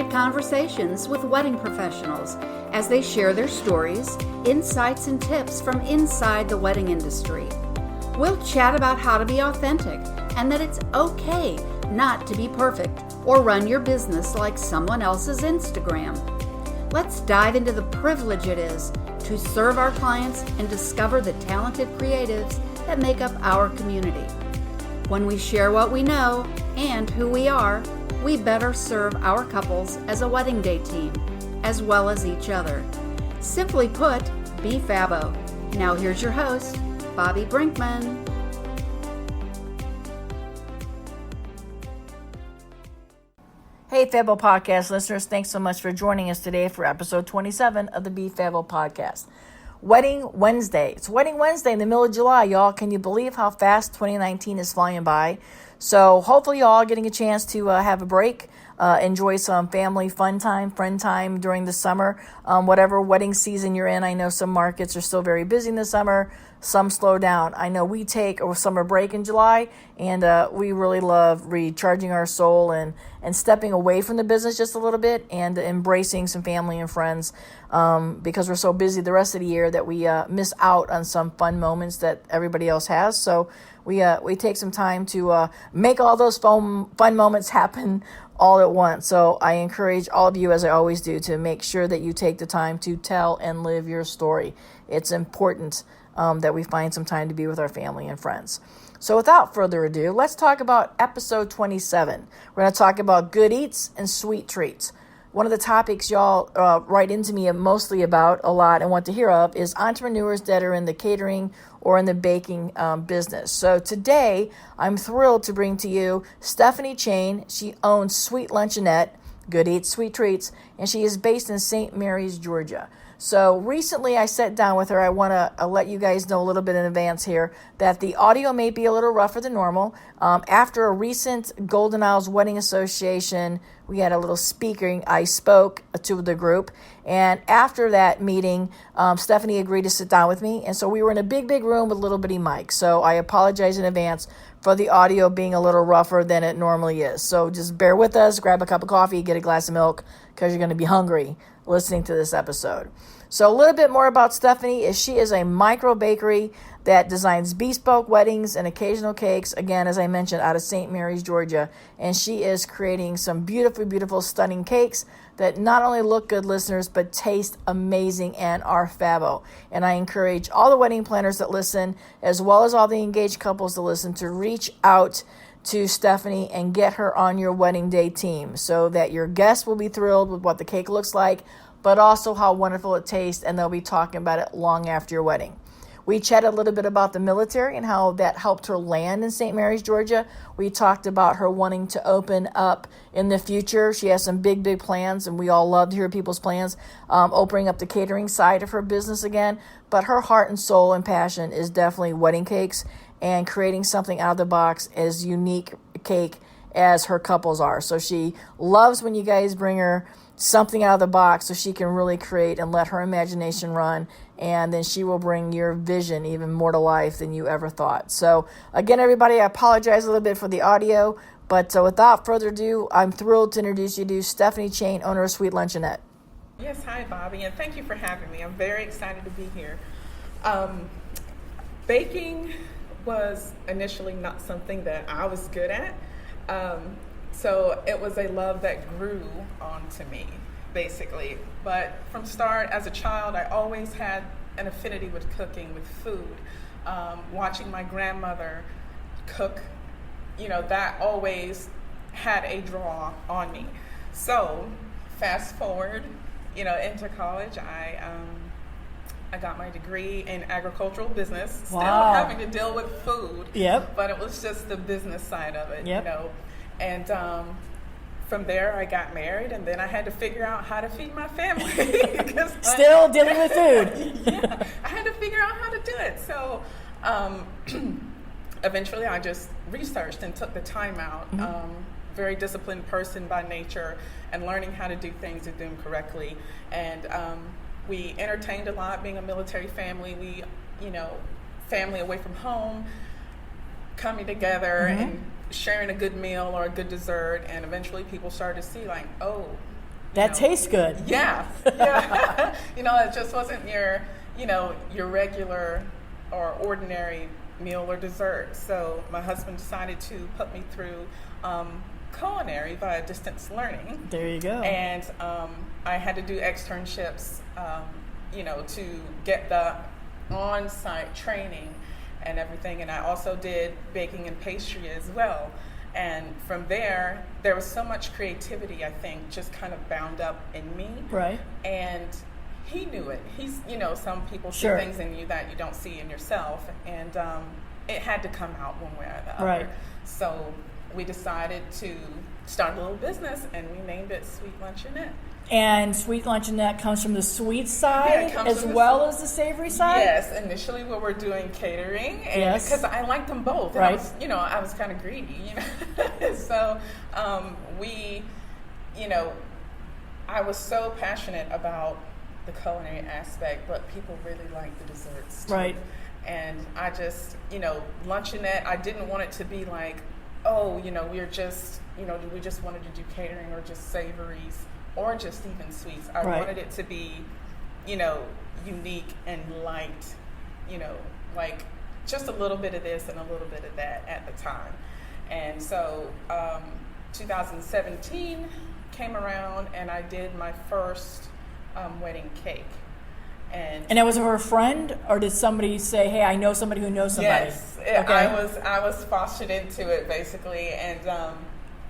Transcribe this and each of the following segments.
intimate conversations with wedding professionals as they share their stories, insights, and tips from inside the wedding industry. We'll chat about how to be authentic and that it's okay not to be perfect or run your business like someone else's Instagram. Let's dive into the privilege it is to serve our clients and discover the talented creatives that make up our community. When we share what we know and who we are, we better serve our couples as a wedding day team, as well as each other. Simply put, Be Fabbo. Now here's your host, BobbiBrinkman. Hey, Fabbo Podcast listeners, thanks so much for joining us today for episode 27 of the Be Fabbo Podcast. Wedding Wednesday. It's Wedding Wednesday in the middle of July, y'all. Can you believe how fast 2019 is flying by? So hopefully y'all are getting a chance to have a break, enjoy some family fun time, friend time during the summer. Whatever wedding season you're in, I know some markets are still very busy in the summer. Some slow down. I know we take a summer break in July, and we really love recharging our soul and stepping away from the business just a little bit and embracing some family and friends because we're so busy the rest of the year that we miss out on some fun moments that everybody else has. So we take some time to make all those fun moments happen all at once. So I encourage all of you, as I always do, to make sure that you take the time to tell and live your story. It's important that we find some time to be with our family and friends. So without further ado, let's talk about episode 27. We're going to talk about good eats and sweet treats. One of the topics y'all write into me mostly about a lot and want to hear of is entrepreneurs that are in the catering or in the baking business. So today, I'm thrilled to bring to you Stephanie Chain. She owns Sweet Luncheonette, Good Eats, Sweet Treats, and she is based in St. Mary's, Georgia. So recently I sat down with her. I want to let you guys know a little bit in advance here that the audio may be a little rougher than normal. After a recent Golden Isles Wedding Association, we had a little speaking. I spoke to the group. And after that meeting, Stephanie agreed to sit down with me. And so we were in a big room with little bitty mics. So I apologize in advance for the audio being a little rougher than it normally is. So just bear with us, grab a cup of coffee, get a glass of milk, because you're going to be hungry listening to this episode. So a little bit more about Stephanie is she is a microbakery that designs bespoke weddings and occasional cakes, again, as I mentioned, out of St. Mary's, Georgia. And she is creating some beautiful, stunning cakes that not only look good, listeners, but taste amazing and are fabbo. And I encourage all the wedding planners that listen, as well as all the engaged couples that listen, to reach out to Stephanie and get her on your wedding day team so that your guests will be thrilled with what the cake looks like, but also how wonderful it tastes, and they'll be talking about it long after your wedding. We chatted a little bit about the military and how that helped her land in St. Mary's, Georgia. We talked about her wanting to open up in the future. She has some big plans, and we all love to hear people's plans, opening up the catering side of her business again. But her heart and soul and passion is definitely wedding cakes and creating something out of the box as unique cake as her couples are. So she loves when you guys bring her something out of the box so she can really create and let her imagination run, and then she will bring your vision even more to life than you ever thought. So again, everybody, I apologize a little bit for the audio, but without further ado, I'm thrilled to introduce you to Stephanie Chain, owner of Sweet Luncheonette. Yes, hi Bobby, and thank you for having me. I'm very excited to be here. Baking was initially not something that I was good at. So it was a love that grew onto me, basically. But from start, as a child, I always had an affinity with cooking, with food. Watching my grandmother cook, that always had a draw on me. So fast forward, into college, I got my degree in agricultural business, still having to deal with food. Yep. But it was just the business side of it, Yep. And from there, I got married, and then I had to figure out how to feed my family. Still dealing with food. Yeah, I had to figure out how to do it. So eventually, I just researched and took the time out. Very disciplined person by nature, and learning how to do things and do them correctly. And we entertained a lot, being a military family. We, family away from home, coming together and sharing a good meal or a good dessert, and eventually people started to see like, oh, That tastes good. Yeah. It just wasn't your regular or ordinary meal or dessert. So my husband decided to put me through culinary via distance learning. There you go. And I had to do externships, to get the on-site training and everything. And I also did baking and pastry as well. And from there was so much creativity, I think, just kind of bound up in me. Right. And he knew it. He's, some people see Sure. things in you that you don't see in yourself. And it had to come out one way or the other. Right. So we decided to start a little business, and we named it Sweet Luncheonette. And Sweet Luncheonette comes from the sweet side as well as the savory side? Yes, initially we were doing catering, and because I liked them both. And Right. I was kind of greedy, So I was so passionate about the culinary aspect, but people really liked the desserts too. Right. And I just, Luncheonette, I didn't want it to be like, oh, we're just, we just wanted to do catering or just savories or just even sweets. I Right. wanted it to be, unique and light, like just a little bit of this and a little bit of that at the time. And so 2017 came around, and I did my first wedding cake. And that was for a friend, or did somebody say, hey, I know somebody who knows somebody? Yes, Okay. I was fostered into it basically, and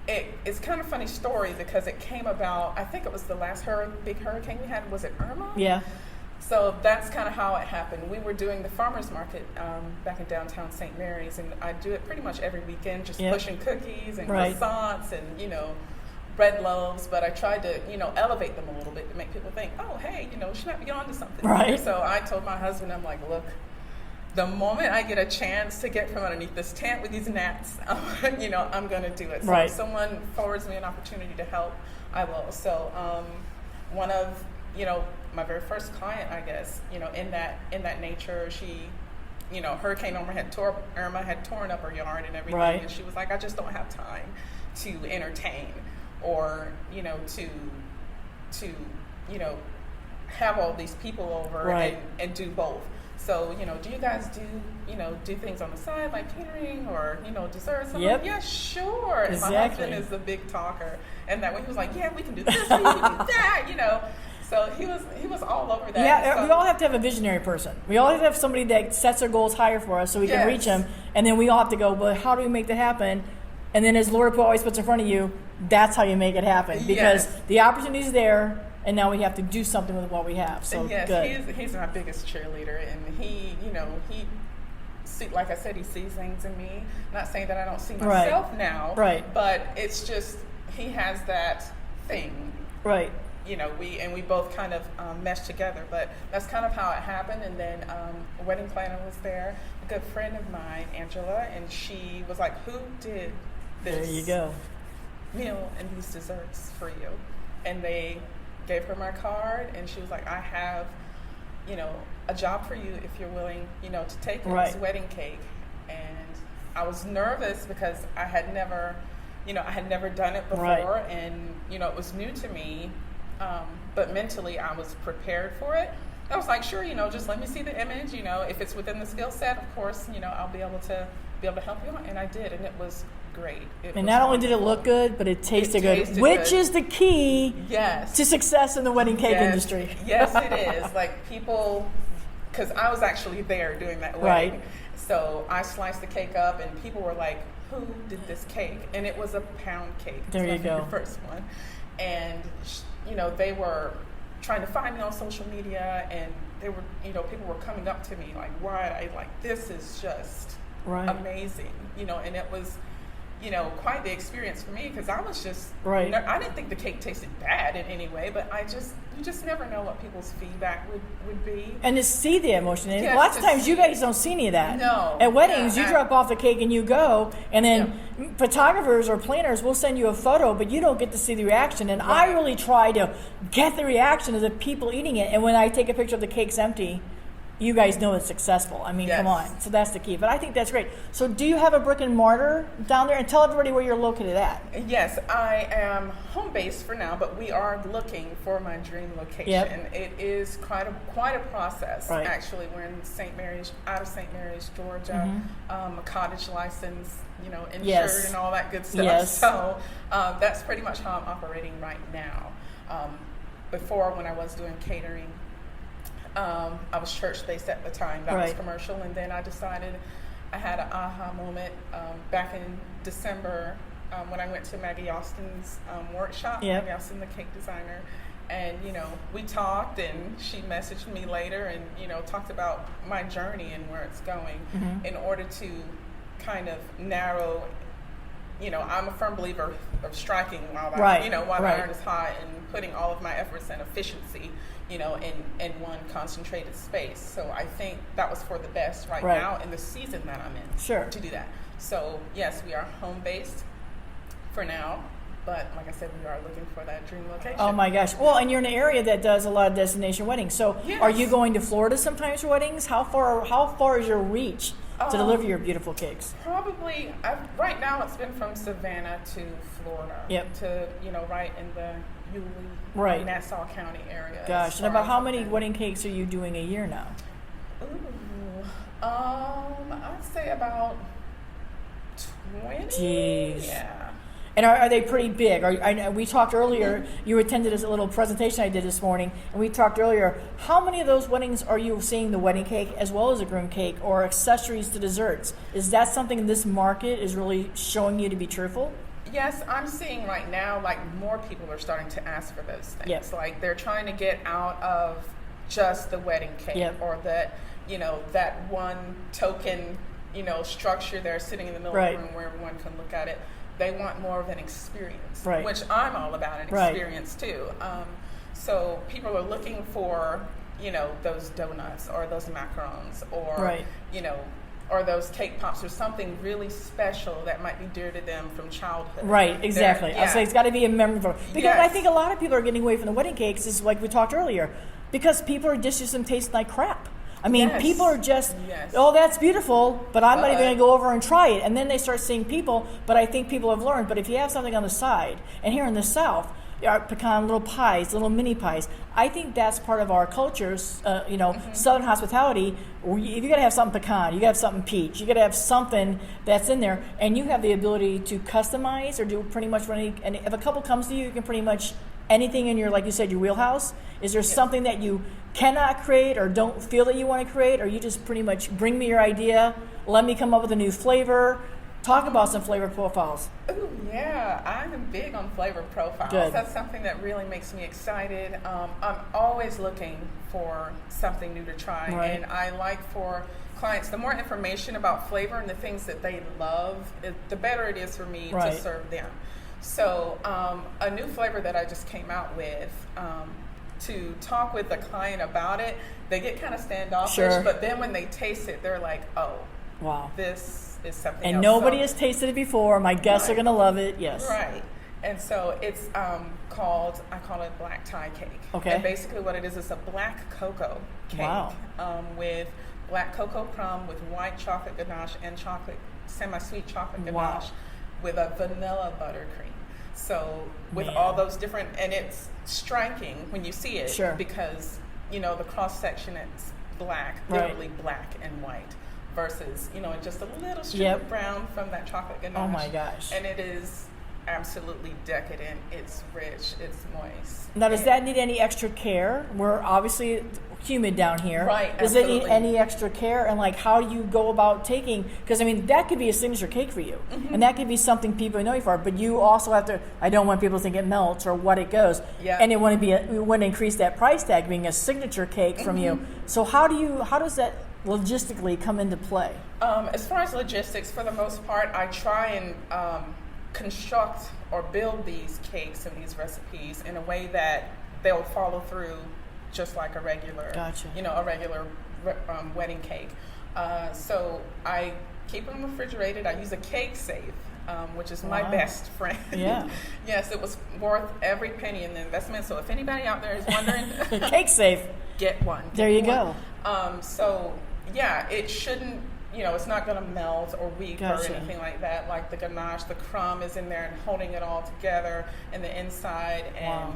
it's kind of a funny story because it came about, I think it was the last big hurricane we had. Was it Irma? Yeah. So that's kind of how it happened. We were doing the farmers market back in downtown St. Mary's, and I do it pretty much every weekend, just pushing cookies and Right. croissants and bread loaves, but I tried to, elevate them a little bit to make people think, oh, hey, she might be on to something. Right. So I told my husband, I'm like, look, the moment I get a chance to get from underneath this tent with these gnats, I'm going to do it. So Right. if someone forwards me an opportunity to help, I will. So one of, my very first client, I guess, in that nature, she, Hurricane Irma had torn up her yard and everything. Right. And she was like, I just don't have time to entertain or, to have all these people over Right. and do both. So, do you guys do things on the side like catering or, desserts? I'm Yep. like, yeah, sure. And my Exactly. husband is the big talker. And that way he was like, yeah, we can do this, we can do that, So he was all over that. Yeah, So, we all have to have a visionary person. We all have to have somebody that sets our goals higher for us so we can Yes. reach them. And then we all have to go, well, how do we make that happen? And then as Lord always puts in front of you, that's how you make it happen. Because Yes. the opportunity is there, and now we have to do something with what we have. So yes, good. he's my biggest cheerleader, and he like I said, he sees things in me. Not saying that I don't see myself now, Right. But it's just he has that thing, Right. We both kind of meshed together. But that's kind of how it happened. And then a wedding planner was there, a good friend of mine, Angela, and she was like, "Who did this There you go. meal and these desserts for you?" And they gave her my card, and she was like, "I have, a job for you if you're willing, to take it." Right. It was wedding cake, and I was nervous because I had never done it before, Right. and it was new to me. But mentally, I was prepared for it. I was like, sure, just let me see the image. If it's within the skill set, of course, I'll be able to help you out. And I did, and it was great. And not only did it look good, but it tasted good, which is the key to success in the wedding cake industry. Yes, it is. Like people, because I was actually there doing that wedding. Right. So I sliced the cake up, and people were like, who did this cake? And it was a pound cake. There you go. The first one. And, they were trying to find me on social media, and they were, people were coming up to me like, why? This is just amazing, and it was, quite the experience for me because I was just, Right. I didn't think the cake tasted bad in any way, but you just never know what people's feedback would be. And to see the emotion. And Yes, lots of to times see you guys don't see any of that. No. At weddings, Yeah, you drop off the cake and you go, and then photographers or planners will send you a photo, but you don't get to see the reaction. And I really try to get the reaction of the people eating it. And when I take a picture of the cake's empty, you guys know it's successful. I mean, Yes. come on. So that's the key. But I think that's great. So do you have a brick and mortar down there? And tell everybody where you're located at. Yes, I am home based for now, but we are looking for my dream location. Yep. It is quite a process. Right. Actually, we're in St. Mary's, out of St. Mary's, Georgia. A cottage license, insured Yes. and all that good stuff. Yes. So that's pretty much how I'm operating right now. Before, when I was doing catering, I was church-based at the time. That was Right. commercial. And then I decided, I had an aha moment back in December when I went to Maggie Austin's workshop. Yep. Maggie Austin, the cake designer. And, we talked, and she messaged me later and, talked about my journey and where it's going in order to kind of narrow. I'm a firm believer of striking while the Right. while Right. the iron is hot, and putting all of my efforts and efficiency, in one concentrated space. So I think that was for the best right now in the season that I'm in. Sure. To do that. So yes, we are home based for now, but like I said, we are looking for that dream location. Oh my gosh. Well, and you're in an area that does a lot of destination weddings. So Yes. are you going to Florida sometimes for weddings? How far is your reach to deliver your beautiful cakes? Probably, right now it's been from Savannah to Florida. Yep. To, right in the Yulee, Right. Nassau County area. Gosh, as and far about as how I've many been. wedding cakes are you doing a year now? Ooh, I'd say about 20. Jeez. Yeah. And are they pretty big? We talked earlier, you attended a little presentation I did this morning, and we talked earlier, how many of those weddings are you seeing the wedding cake as well as a groom cake or accessories to desserts? Is that something this market is really showing you to be truthful? Yes, I'm seeing right now, like, more people are starting to ask for those things. Yep. Like, they're trying to get out of just the wedding cake Yep. or that, that one token, structure there sitting in the middle Right. of the room where everyone can look at it. They want more of an experience, Right. which I'm all about an Right. experience too. So people are looking for, those donuts or those macarons or, Right. or those cake pops or something really special that might be dear to them from childhood. Right, exactly. Yeah. I say it's got to be a memorable. Because Yes. I think a lot of people are getting away from the wedding cakes, is like we talked earlier, because people are just them tasting like crap. I mean, Yes. people are just, Yes. oh, that's beautiful, but I'm not even But- going to go over and try it. And then they start seeing people, but I think people have learned, but if you have something on the side, and here in the South, our pecan little pies, little mini pies, I think that's part of our cultures, Southern hospitality. You got to have something pecan, you got to have something peach, you got to have something that's in there, and you have the ability to customize or do pretty much any, and if a couple comes to you, you can pretty much anything in your, like you said, your wheelhouse. Is there something that you cannot create or don't feel that you want to create, or you just pretty much bring me your idea, let me come up with a new flavor? Talk about some flavor profiles. Ooh, yeah, I'm big on flavor profiles. Good. That's something that really makes me excited. I'm always looking for something new to try, Right. and I like for clients, the more information about flavor and the things that they love, the better it is for me Right. to serve them. So a new flavor that I just came out with, to talk with the client about it, they get kind of standoffish, Sure. but then when they taste it, they're like, oh, Wow. this is something And else. nobody So- has tasted it before. My guests are Right. going to love it. Yes. Right. And so it's called, I call it black tie cake. Okay. And basically what it is a black cocoa cake. Wow. With black cocoa crumb with white chocolate ganache and semi-sweet chocolate Wow. ganache with a vanilla buttercream. So with Man. all those different, and it's striking when you see it. Sure. Because, the cross section, it's black, Right. literally black and white. Versus, just a little strip Yep. of brown from that chocolate ganache. Oh my gosh. And it is absolutely decadent. It's rich. It's moist. Now, does that need any extra care? We're obviously humid down here. Right, Does it need absolutely. any extra care? And like, how do you go about taking? Because I mean, that could be a signature cake for you, Mm-hmm. and that could be something people know you for. But you also have to. I don't want people to think it melts or what it goes. Yeah. And it want to be. We want to increase that price tag, being a signature cake from you. So how does that logistically come into play? As far as logistics, for the most part, I try and construct or build these cakes and these recipes in a way that they'll follow through just like a regular, Gotcha. a regular wedding cake. So I keep them refrigerated. I use a cake safe which is my best friend. Yeah. Yes, it was worth every penny in the investment. So if anybody out there is wondering, Cake safe. Get one. There you go. So yeah, it shouldn't, it's not going to melt or weep Gotcha. or anything like that. Like the ganache, the crumb is in there and holding it all together, and the inside, and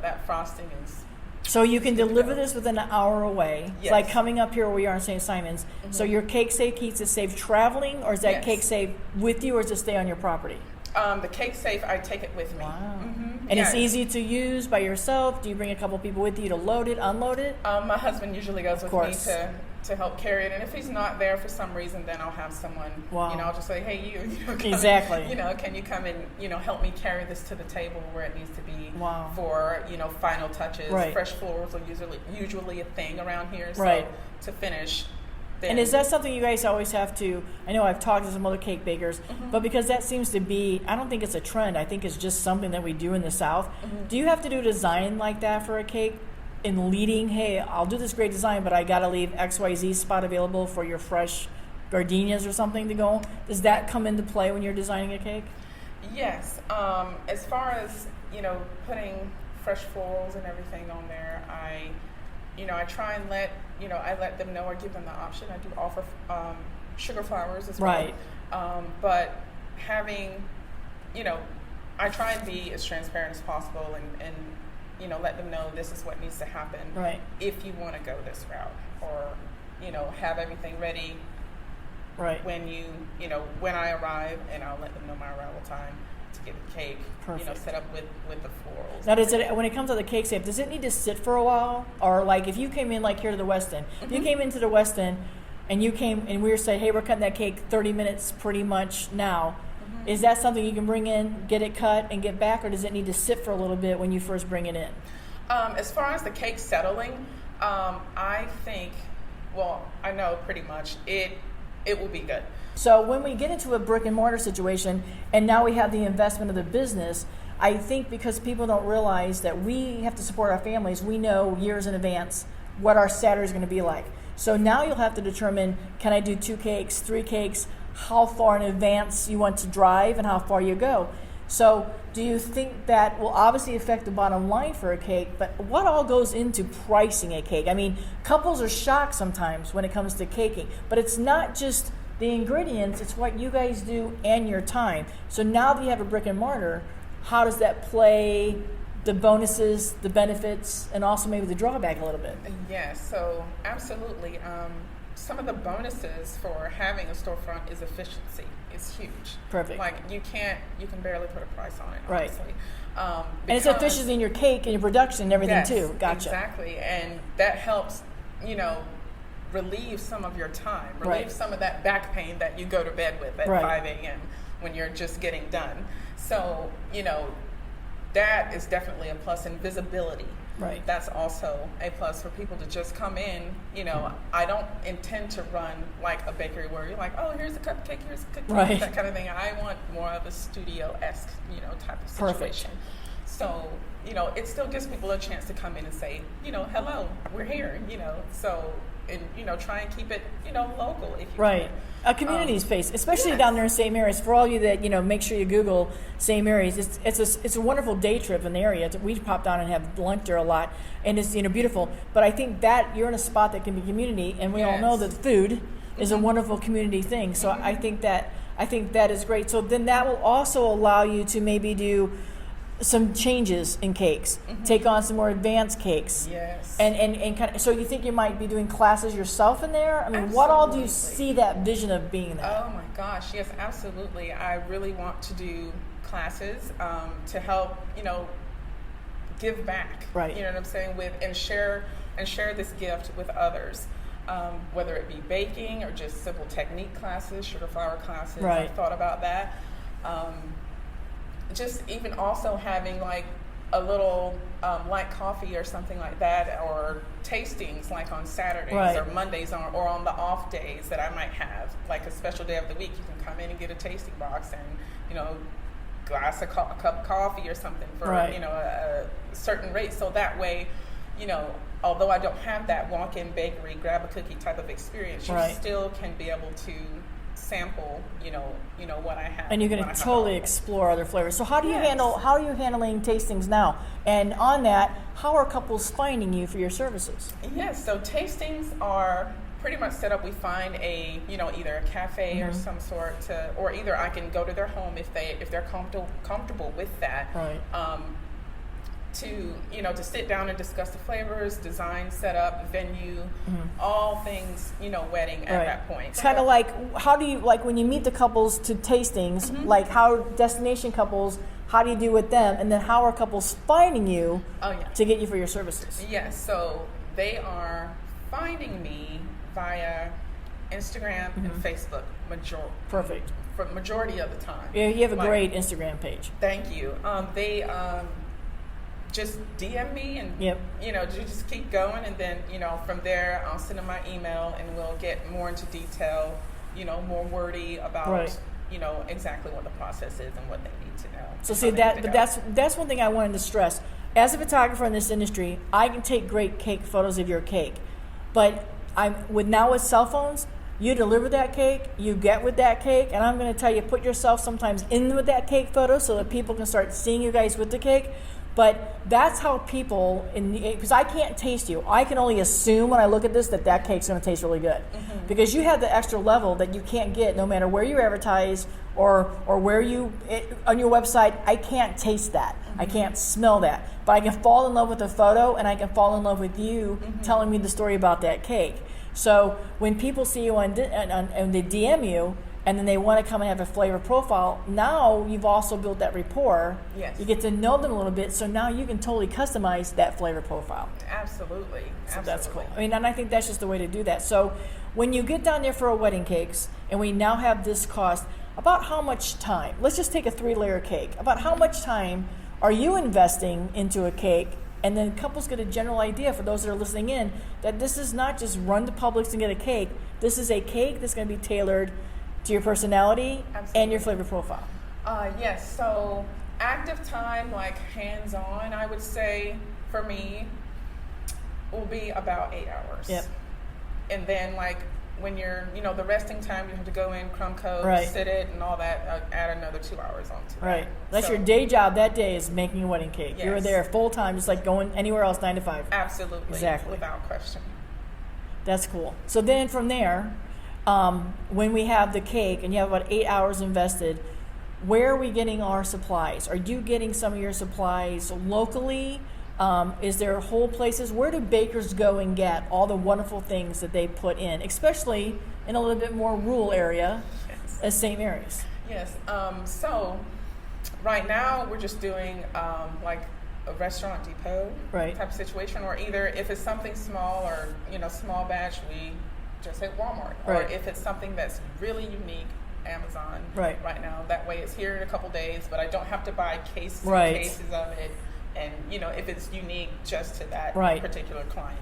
that frosting is. So you can deliver this within an hour away. It's Yes. like coming up here where we are in St. Simon's. Mm-hmm. So your cake safe keeps it safe traveling, or is that Yes. cake safe with you, or does it stay on your property? The cake safe, I take it with me. Wow. Mm-hmm. And it's Yeah. easy to use by yourself? Do you bring a couple people with you to load it, unload it? My husband usually goes with me course. to help carry it, and if he's not there for some reason, then I'll have someone. Wow. I'll just say, hey, you come Exactly. and, can you come and help me carry this to the table where it needs to be. Wow. For final touches. Right. Fresh florals are usually a thing around here. So Right. to finish. And is that something you guys always have to, I know I've talked to some other cake bakers, but because that seems to be, I don't think it's a trend, I think it's just something that we do in the South. Do you have to do design like that for a cake in leading, hey, I'll do this great design, but I got to leave XYZ spot available for your fresh gardenias or something to go? Does that come into play when you're designing a cake? Yes. As far as, putting fresh florals and everything on there, I try and I let them know or give them the option. I do offer sugar flowers as well. Right. But having, I try and be as transparent as possible and let them know this is what needs to happen. Right. If you want to go this route, or, have everything ready. Right. When when I arrive, and I'll let them know my arrival time to get the cake, Perfect. Set up with the florals. Now, does it, when it comes to the cake safe, does it need to sit for a while? Or like if you came in like here to the West End, if you came into the West End and you came and we were saying, hey, we're cutting that cake 30 minutes pretty much now, is that something you can bring in, get it cut, and get back, or does it need to sit for a little bit when you first bring it in? As far as the cake settling, I think, I know pretty much it will be good. So when we get into a brick and mortar situation, and now we have the investment of the business, I think because people don't realize that we have to support our families, we know years in advance what our Saturday is going to be like. So now you'll have to determine, can I do 2 cakes, 3 cakes, how far in advance you want to drive and how far you go. So do you think that will obviously affect the bottom line for a cake, but what all goes into pricing a cake? I mean, couples are shocked sometimes when it comes to caking, but it's not just the ingredients, it's what you guys do and your time. So now that you have a brick and mortar, how does that play the bonuses, the benefits, and also maybe the drawback a little bit? Yes, so absolutely. Some of the bonuses for having a storefront is efficiency. It's huge. Perfect. Like you can barely put a price on it, Right. honestly. And it's efficient in your cake and your production and everything Yes, too. Gotcha. Exactly, and that helps, relieve some of your time, relieve some of that back pain that you go to bed with at 5 a.m. when you're just getting done. So, that is definitely a plus. In visibility. Right. That's also a plus for people to just come in. I don't intend to run like a bakery where you're like, oh, here's a cupcake, here's a cookie, Right. that kind of thing. I want more of a studio-esque, type of situation. Perfect. So, it still gives people a chance to come in and say, hello, we're here, so, and, try and keep it, local if you Right. can. A community space, especially down there in St. Mary's. For all you that, make sure you Google St. Mary's. It's a wonderful day trip in the area. We pop down and have lunch there a lot, and it's, beautiful. But I think that you're in a spot that can be community, and we all know that food is a wonderful community thing. So I think that is great. So then that will also allow you to maybe do some changes in cakes, take on some more advanced cakes. Yes. And kind of, so you think you might be doing classes yourself in there? I mean, what all do you Absolutely. see that vision of being there? Oh my gosh, yes, absolutely. I really want to do classes to help, give back. Right. You know what I'm saying? And share this gift with others. Whether it be baking or just simple technique classes, sugar flour classes. Right. I've thought about that. Just even also having like a little light coffee or something like that, or tastings like on Saturdays Right. or Mondays or on the off days that I might have, like a special day of the week. You can come in and get a tasting box and, glass of cup of coffee or something for, Right. A certain rate. So that way, although I don't have that walk-in bakery, grab a cookie type of experience, you Right. still can be able to sample, what I have. And you're going to totally explore other flavors. So how are you handling tastings now? And on that, how are couples finding you for your services? Yes, so tastings are pretty much set up. We find a, either a cafe or some sort or either I can go to their home if they're comfortable with that. Right. To sit down and discuss the flavors, design, setup, venue, all things, wedding at that point. It's kind of like, how do you, like when you meet the couples to tastings, like how destination couples, how do you do with them? And then how are couples finding you to get you for your services? Yes, so they are finding me via Instagram and Facebook, Perfect. For majority of the time. Yeah, you have a great Instagram page. Thank you. They just DM me and just keep going, and then from there I'll send them my email and we'll get more into detail, more wordy about exactly what the process is and what they need to know. So see that's one thing I wanted to stress. As a photographer in this industry, I can take great cake photos of your cake, but with cell phones, you deliver that cake, you get with that cake, and I'm going to tell you, put yourself sometimes in with that cake photo so that people can start seeing you guys with the cake. But that's how people, because I can't taste you. I can only assume when I look at this that cake's going to taste really good. Because you have the extra level that you can't get no matter where you advertise or where on your website. I can't taste that. I can't smell that. But I can fall in love with the photo, and I can fall in love with you telling me the story about that cake. So when people see you and they DM you, and then they want to come and have a flavor profile, now you've also built that rapport. Yes. You get to know them a little bit, so now you can totally customize that flavor profile. Absolutely. So that's cool. I mean, and I think that's just the way to do that. So when you get down there for a wedding cakes, and we now have this cost, about how much time? Let's just take a 3-layer cake. About how much time are you investing into a cake? And then couples get a general idea, for those that are listening in, that this is not just run to Publix and get a cake. This is a cake that's going to be tailored to your personality and your flavor profile. Yes, so active time, like hands-on, I would say for me will be about 8 hours. Yep. And then like when you're, the resting time, you have to go in, crumb coat, sit it, and all that, add another 2 hours onto that. Right. That's your day job that day, is making a wedding cake. Yes. You're there full time, just like going anywhere else 9 to 5. Absolutely. Exactly. Without question. That's cool. So then from there, when we have the cake and you have about 8 hours invested, where are we getting our supplies? Are you getting some of your supplies locally? Is there whole places? Where do bakers go and get all the wonderful things that they put in, especially in a little bit more rural area as St. Mary's? Yes. So right now we're just doing like a restaurant depot type of situation, or either if it's something small or small batch, we just at Walmart, or if it's something that's really unique, Amazon right now. That way it's here in a couple days, but I don't have to buy cases and cases of it, and if it's unique just to that particular client.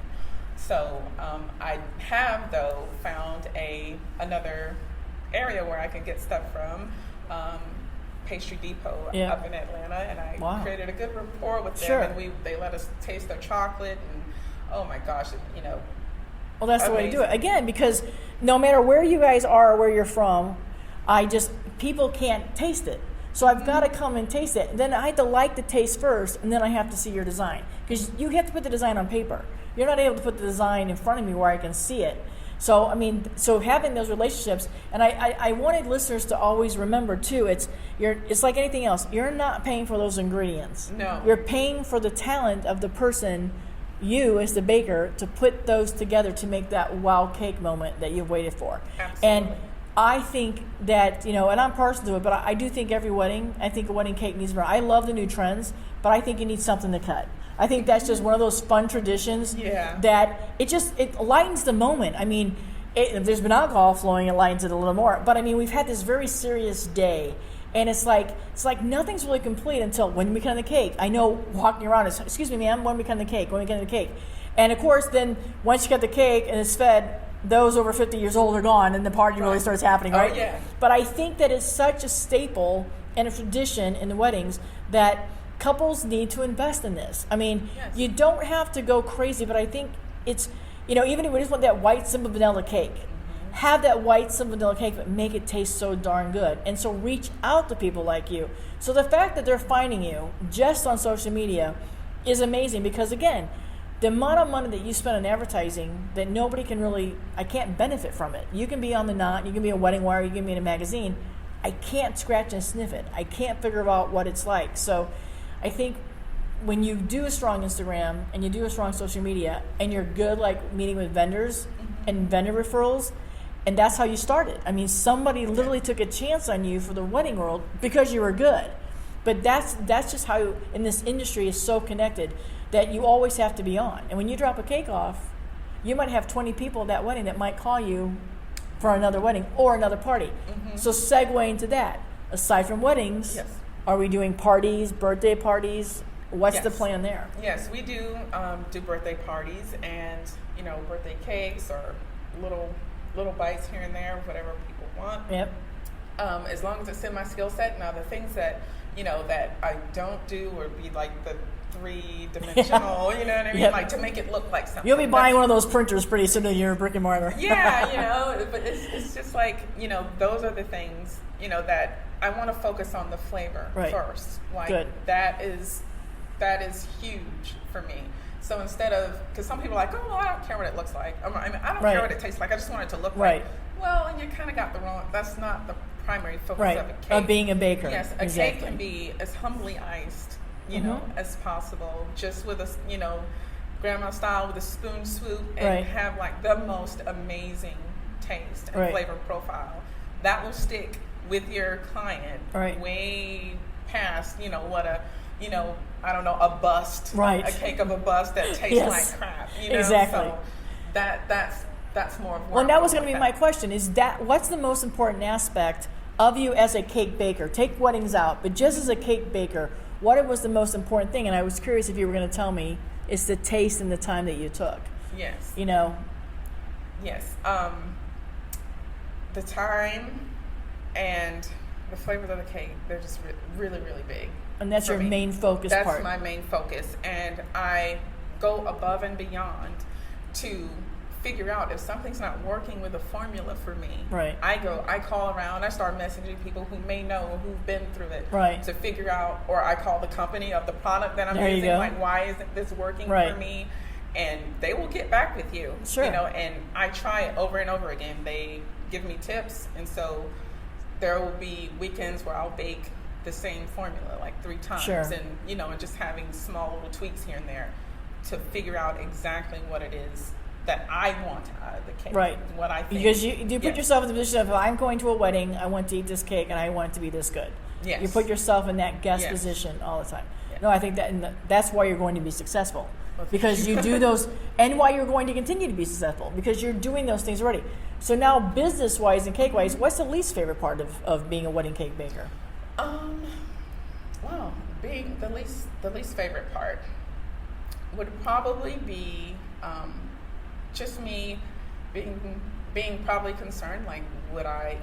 So I have though found another area where I can get stuff from, Pastry Depot up in Atlanta, and I created a good rapport with them, and they let us taste their chocolate, and oh my gosh, well, that's the way to do it. Again, because no matter where you guys are or where you're from, people can't taste it. So I've got to come and taste it. And then I have to like the taste first, and then I have to see your design. Because you have to put the design on paper. You're not able to put the design in front of me where I can see it. So, having those relationships, and I wanted listeners to always remember, too, it's like anything else. You're not paying for those ingredients. No. You're paying for the talent of the person, you as the baker, to put those together to make that wow cake moment that you've waited for. Absolutely. And I think that, and I'm partial to it, but I do think a wedding cake needs more. I love the new trends, but I think you need something to cut. I think that's just one of those fun traditions that it lightens the moment. I mean, if there's been alcohol flowing, it lightens it a little more. But we've had this very serious day, and it's like nothing's really complete until when we cut the cake. I know walking around is, excuse me, ma'am, when we cut the cake, and of course, then once you cut the cake and it's fed, those over 50 years old are gone, and the party really starts happening, right? Oh, yeah. But I think that it's such a staple and a tradition in the weddings that couples need to invest in this. You don't have to go crazy, but I think it's, even if we just want that white, simple vanilla cake, have that white simple vanilla cake, but make it taste so darn good. And so reach out to people like you. So the fact that they're finding you just on social media is amazing, because again, the amount of money that you spend on advertising that nobody can really, I can't benefit from it. You can be on the Knot, you can be a Wedding Wire, you can be in a magazine. I can't scratch and sniff it. I can't figure out what it's like. So I think when you do a strong Instagram and you do a strong social media and you're good like meeting with vendors and vendor referrals, and that's how you started. I mean, somebody literally took a chance on you for the wedding world because you were good. But that's just how in this industry is so connected that you always have to be on. And when you drop a cake off, you might have 20 people at that wedding that might call you for another wedding or another party. So segue into that. Aside from weddings, are we doing parties, birthday parties? What's the plan there? Yes, we do birthday parties and, birthday cakes or little bites here and there, whatever people want. Yep. As long as it's in my skill set. Now, the things that, that I don't do would be like the three-dimensional, you know what I mean? Like to make it look like something. You'll be buying one of those printers pretty soon in your brick and mortar. Yeah, but it's just like, those are the things, that I want to focus on the flavor first. Like Good. That is huge for me. So instead of, because some people are like, oh, I don't care what it looks like. I don't care what it tastes like. I just want it to look like. Well, you kind of got the wrong, that's not the primary focus of a cake. Of being a baker. Yes, a cake can be as humbly iced, as possible, just with a, grandma style with a spoon swoop and have like the most amazing taste and flavor profile. That will stick with your client way past, what a, I don't know, a bust, a cake of a bust that tastes like crap, Exactly. So that's more of what. Well, that was going to be my question, is that what's the most important aspect of you as a cake baker? Take weddings out, but just as a cake baker, what was the most important thing? And I was curious if you were going to tell me, it's the taste and the time that you took. Yes. Yes. The time and the flavors of the cake, they're just really, really big. And that's your main focus part. That's my main focus. And I go above and beyond to figure out if something's not working with a formula for me. I call around, I start messaging people who may know, who've been through it, to figure out, or I call the company of the product that I'm using, like, why isn't this working for me? And they will get back with you, and I try it over and over again. They give me tips, and so there will be weekends where I'll bake the same formula like 3 times, and and just having small little tweaks here and there to figure out exactly what it is that I want out of the cake. What I think. Because you put yourself in the position of, if I'm going to a wedding, I want to eat this cake and I want it to be this good. Yes. You put yourself in that guest position all the time. No, I think that's why you're going to be successful. Because you do those, and why you're going to continue to be successful, because you're doing those things already. So now, business-wise and cake-wise, what's the least favorite part of being a wedding cake baker? Being the least favorite part would probably be just me being probably concerned, like, would I,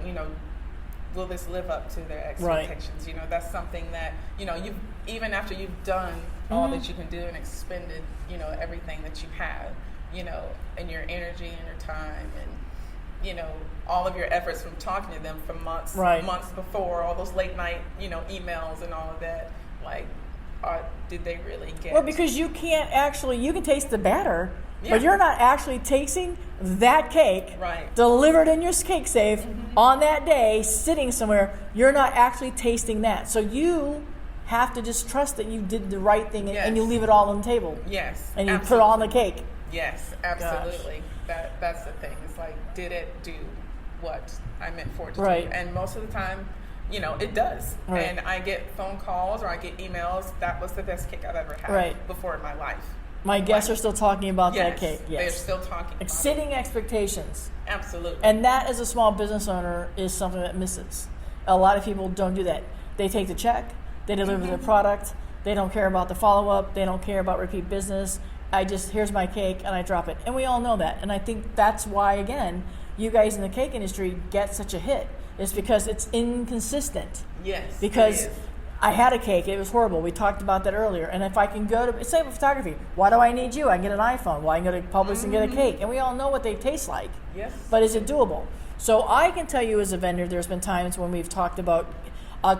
will this live up to their expectations? That's something that, you've, even after you've done all that you can do and expended, everything that you have, and your energy and your time and, all of your efforts from talking to them for months before, all those late night, emails and all of that, like, did they really get? Well, because you can taste the batter, but you're not actually tasting that cake delivered in your cake safe on that day, sitting somewhere. You're not actually tasting that. So you have to just trust that you did the right thing and you leave it all on the table. Yes. And you put it on the cake. Yes, absolutely. That's the thing. It's like, did it do what I meant for it to do? And most of the time, it does. And I get phone calls or I get emails. That was the best cake I've ever had before in my life. My guests are still talking about that cake. Yes, they're still talking about Exceeding expectations. Absolutely. And that, as a small business owner, is something that misses. A lot of people don't do that. They take the check, they deliver their product, they don't care about the follow-up, they don't care about repeat business. Here's my cake, and I drop it. And we all know that. And I think that's why, again, you guys in the cake industry get such a hit. It's because it's inconsistent. Yes. Because I had a cake. It was horrible. We talked about that earlier. And if I can go to, same with photography, why do I need you? I can get an iPhone. Well, I can go to Publix and get a cake. And we all know what they taste like. Yes. But is it doable? So I can tell you as a vendor, there's been times when we've talked about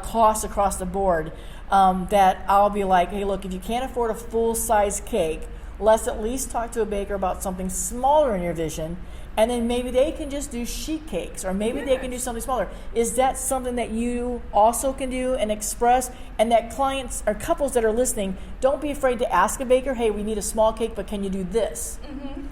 costs across the board that I'll be like, hey, look, if you can't afford a full-size cake, let's at least talk to a baker about something smaller in your vision. And then maybe they can just do sheet cakes, or maybe they can do something smaller. Is that something that you also can do and express? And that clients or couples that are listening, don't be afraid to ask a baker, hey, we need a small cake, but can you do this?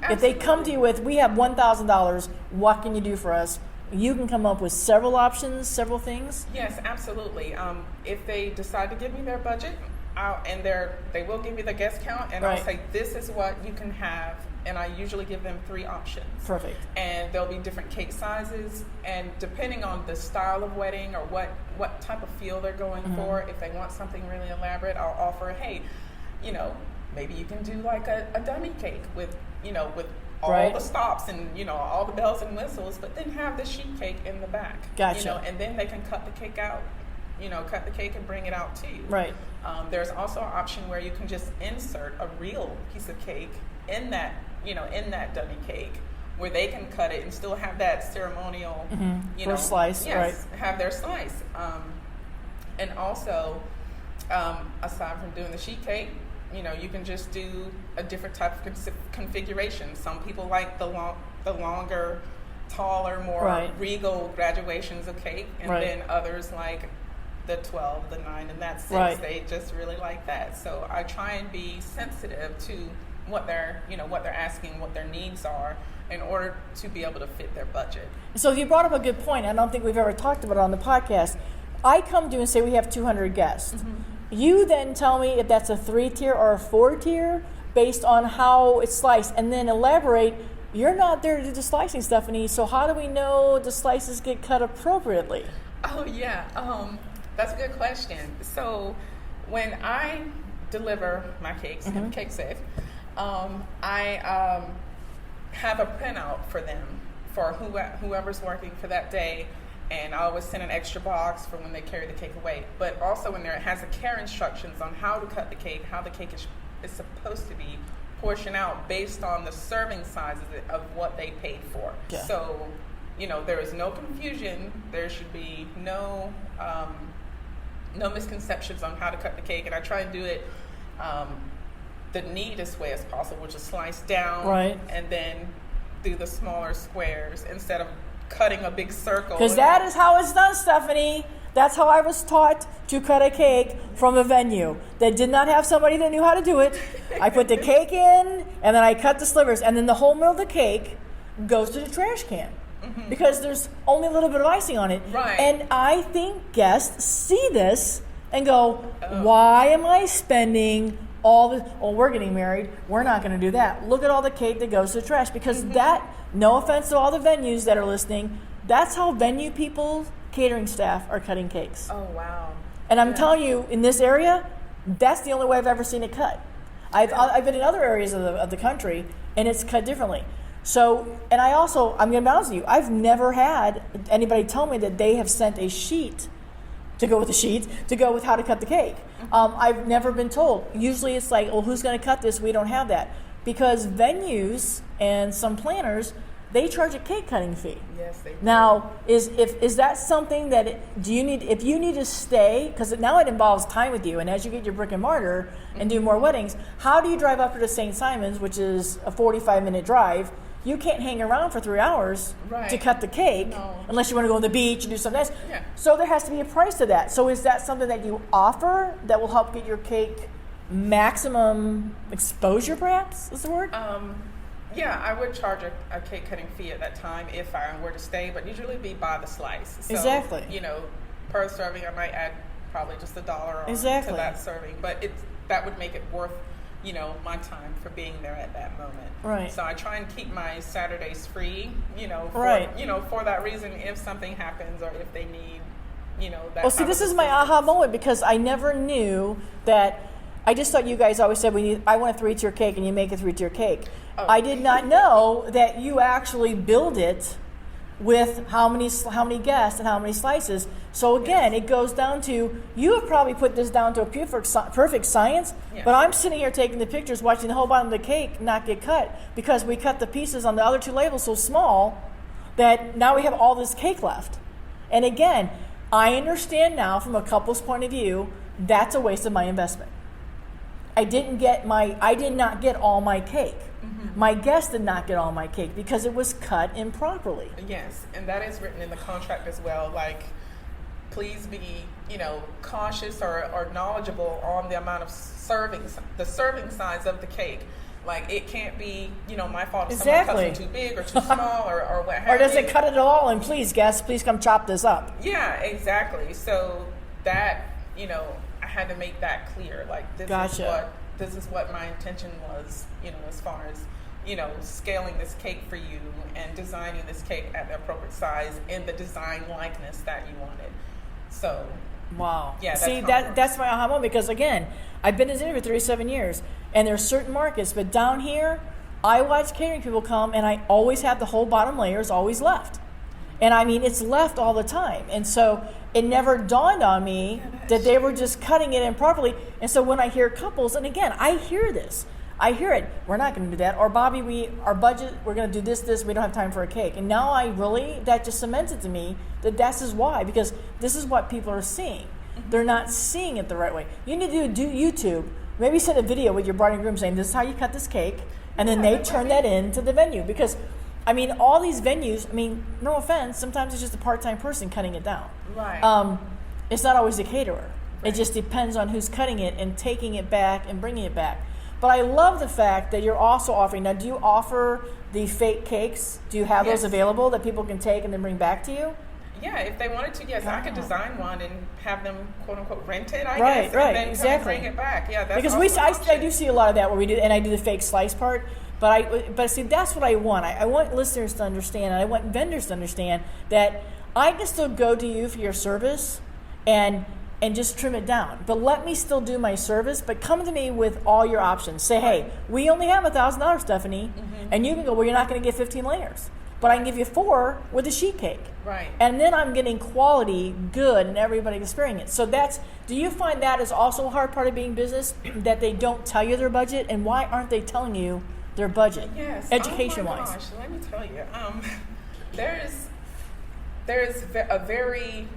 If they come to you with, we have $1,000, what can you do for us? You can come up with several options, several things. Yes, absolutely. If they decide to give me their budget, they will give me the guest count, and I'll say, this is what you can have. And I usually give them 3 options. Perfect. And there'll be different cake sizes, and depending on the style of wedding or what type of feel they're going for, if they want something really elaborate, I'll offer, hey, maybe you can do like a dummy cake with all the stops and all the bells and whistles, but then have the sheet cake in the back. Gotcha. And then they can cut the cake out, cut the cake and bring it out to you. Right. There's also an option where you can just insert a real piece of cake in that dummy cake, where they can cut it and still have that ceremonial, slice, have their slice. And also, aside from doing the sheet cake, you can just do a different type of configuration. Some people like the longer, taller, more regal graduations of cake, and then others like the 12, the 9, and that 6. They just really like that. So I try and be sensitive to what they're asking, what their needs are, in order to be able to fit their budget. So you brought up a good point. I don't think we've ever talked about it on the podcast. I come to you and say we have 200 guests. You then tell me if that's a 3-tier or a 4-tier based on how it's sliced, and then elaborate. You're not there to do the slicing, Stephanie, so how do we know the slices get cut appropriately? Oh, yeah. That's a good question. So when I deliver my cakes in Cake Safe, I have a printout for them, for whoever's working for that day, and I always send an extra box for when they carry the cake away. But also in there, it has the care instructions on how to cut the cake, how the cake is supposed to be portioned out based on the serving sizes of what they paid for. Yeah. So, there is no confusion. There should be no misconceptions on how to cut the cake, and I try and do it the neatest way as possible, which is slice down and then do the smaller squares instead of cutting a big circle. Because that is how it's done, Stephanie. That's how I was taught to cut a cake from a venue that did not have somebody that knew how to do it. I put the cake in, and then I cut the slivers, and then the whole middle of the cake goes to the trash can. Because there's only a little bit of icing on it. And I think guests see this and go, why am I spending all this? Oh, we're getting married. We're not going to do that. Look at all the cake that goes to the trash. Because that, no offense to all the venues that are listening, that's how venue people, catering staff are cutting cakes. Oh, wow. And I'm telling you, in this area, that's the only way I've ever seen it cut. I've been in other areas of the country, and it's cut differently. So, and I'm going to be honest with you, I've never had anybody tell me that they have sent a sheet to go with the sheet, to go with how to cut the cake. I've never been told. Usually it's like, well, who's going to cut this? We don't have that. Because venues and some planners, they charge a cake cutting fee. Yes, they do. Now, is that something that, if you need to stay, because now it involves time with you, and as you get your brick and mortar and do more weddings, how do you drive up to St. Simon's, which is a 45-minute drive? You can't hang around for 3 hours to cut the cake unless you want to go on the beach and do something else. Yeah. So there has to be a price to that. So is that something that you offer that will help get your cake maximum exposure, perhaps, is the word? Yeah, I would charge a cake cutting fee at that time if I were to stay, but usually be by the slice. So, exactly. Per serving, I might add probably just $1 on to that serving, but that would make it worth my time for being there at that moment. Right. So I try and keep my Saturdays free, for that reason, if something happens or if they need, that. Well, see, this is my aha moment, because I never knew that. I just thought you guys always said I want a 3-tier cake, and you make a 3-tier cake. I did not know that you actually build it with how many guests and how many slices. So again, it goes down to, you have probably put this down to a perfect science, but I'm sitting here taking the pictures, watching the whole bottom of the cake not get cut because we cut the pieces on the other two labels so small that now we have all this cake left. And again, I understand now from a couple's point of view, that's a waste of my investment. I did not get all my cake. Mm-hmm. My guest did not get all my cake because it was cut improperly. Yes, and that is written in the contract as well. Like, please be, cautious or knowledgeable on the amount of the serving size of the cake. Like, it can't be, my fault if someone cuts it too big or too small or what have you. Or does it cut it all? And please, guests, please come chop this up. Yeah, exactly. So that, I had to make that clear. Like, this is what my intention was, as far as, scaling this cake for you and designing this cake at the appropriate size in the design likeness that you wanted. So, wow. Yeah. That's my aha moment, because again, I've been in this industry for 37 years, and there's certain markets, but down here, I watch catering people come, and I always have the whole bottom layers always left. And I mean, it's left all the time. And so it never dawned on me that they were just cutting it improperly. And so when I hear couples, and again, I hear this. I hear it. We're not going to do that. Or Bobby, our budget, we're going to do this. We don't have time for a cake. And now that just cements it to me that this is why. Because this is what people are seeing. They're not seeing it the right way. You need to do YouTube. Maybe send a video with your bride and groom saying, this is how you cut this cake. And then they turn that into the venue. Because all these venues, no offense, sometimes it's just a part-time person cutting it down. Right. It's not always a caterer. Right. It just depends on who's cutting it and taking it back and bringing it back. But I love the fact that you're also offering, now do you offer the fake cakes? Do you have those available that people can take and then bring back to you? Yeah, if they wanted to, yes, I could design one and have them, quote unquote, rent it, I guess, right, and then exactly. Bring it back. Yeah, that's because I do see a lot of that where we do, and I do the fake slice part. But see, that's what I want. I want listeners to understand, and I want vendors to understand that I can still go to you for your service and just trim it down. But let me still do my service, but come to me with all your options. Say, hey, we only have $1,000, Stephanie, and you can go, well, you're not going to get 15 layers. But I can give you 4 with a sheet cake. Right. And then I'm getting quality, good, and everybody's experiencing it. So do you find that is also a hard part of being business, that they don't tell you their budget? And why aren't they telling you their budget? Yes. Education-wise. Oh my gosh, let me tell you. There's a very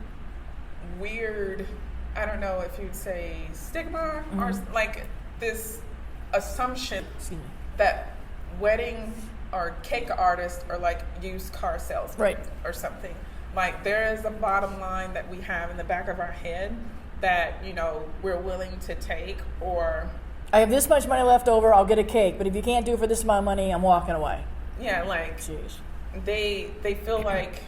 weird, I don't know if you'd say stigma or like this assumption that wedding or cake artists are like used car salesmen or something. Like, there is a bottom line that we have in the back of our head that, we're willing to take, or I have this much money left over, I'll get a cake, but if you can't do it for this amount of money, I'm walking away. Yeah, like, jeez. They feel like,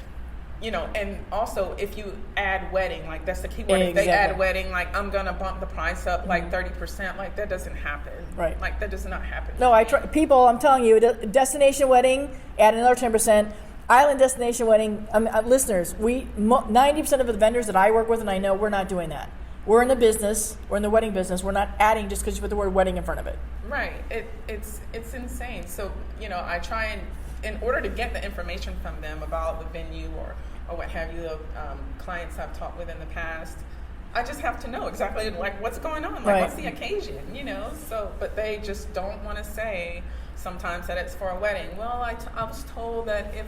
and also if you add wedding, like that's the key word. Exactly. If they add wedding, like, I'm going to bump the price up like 30%, like that doesn't happen. Right. Like, that does not happen. No, people, I'm telling you, destination wedding, add another 10%. Island destination wedding, listeners, 90% of the vendors that I work with, and I know, we're not doing that. We're in the business. We're in the wedding business. We're not adding just because you put the word wedding in front of it. Right. It's insane. So, I try and, in order to get the information from them about the venue or what have you, clients I've talked with in the past, I just have to know exactly like what's going on, like what's the occasion, So, but they just don't want to say sometimes that it's for a wedding. Well, I was told that if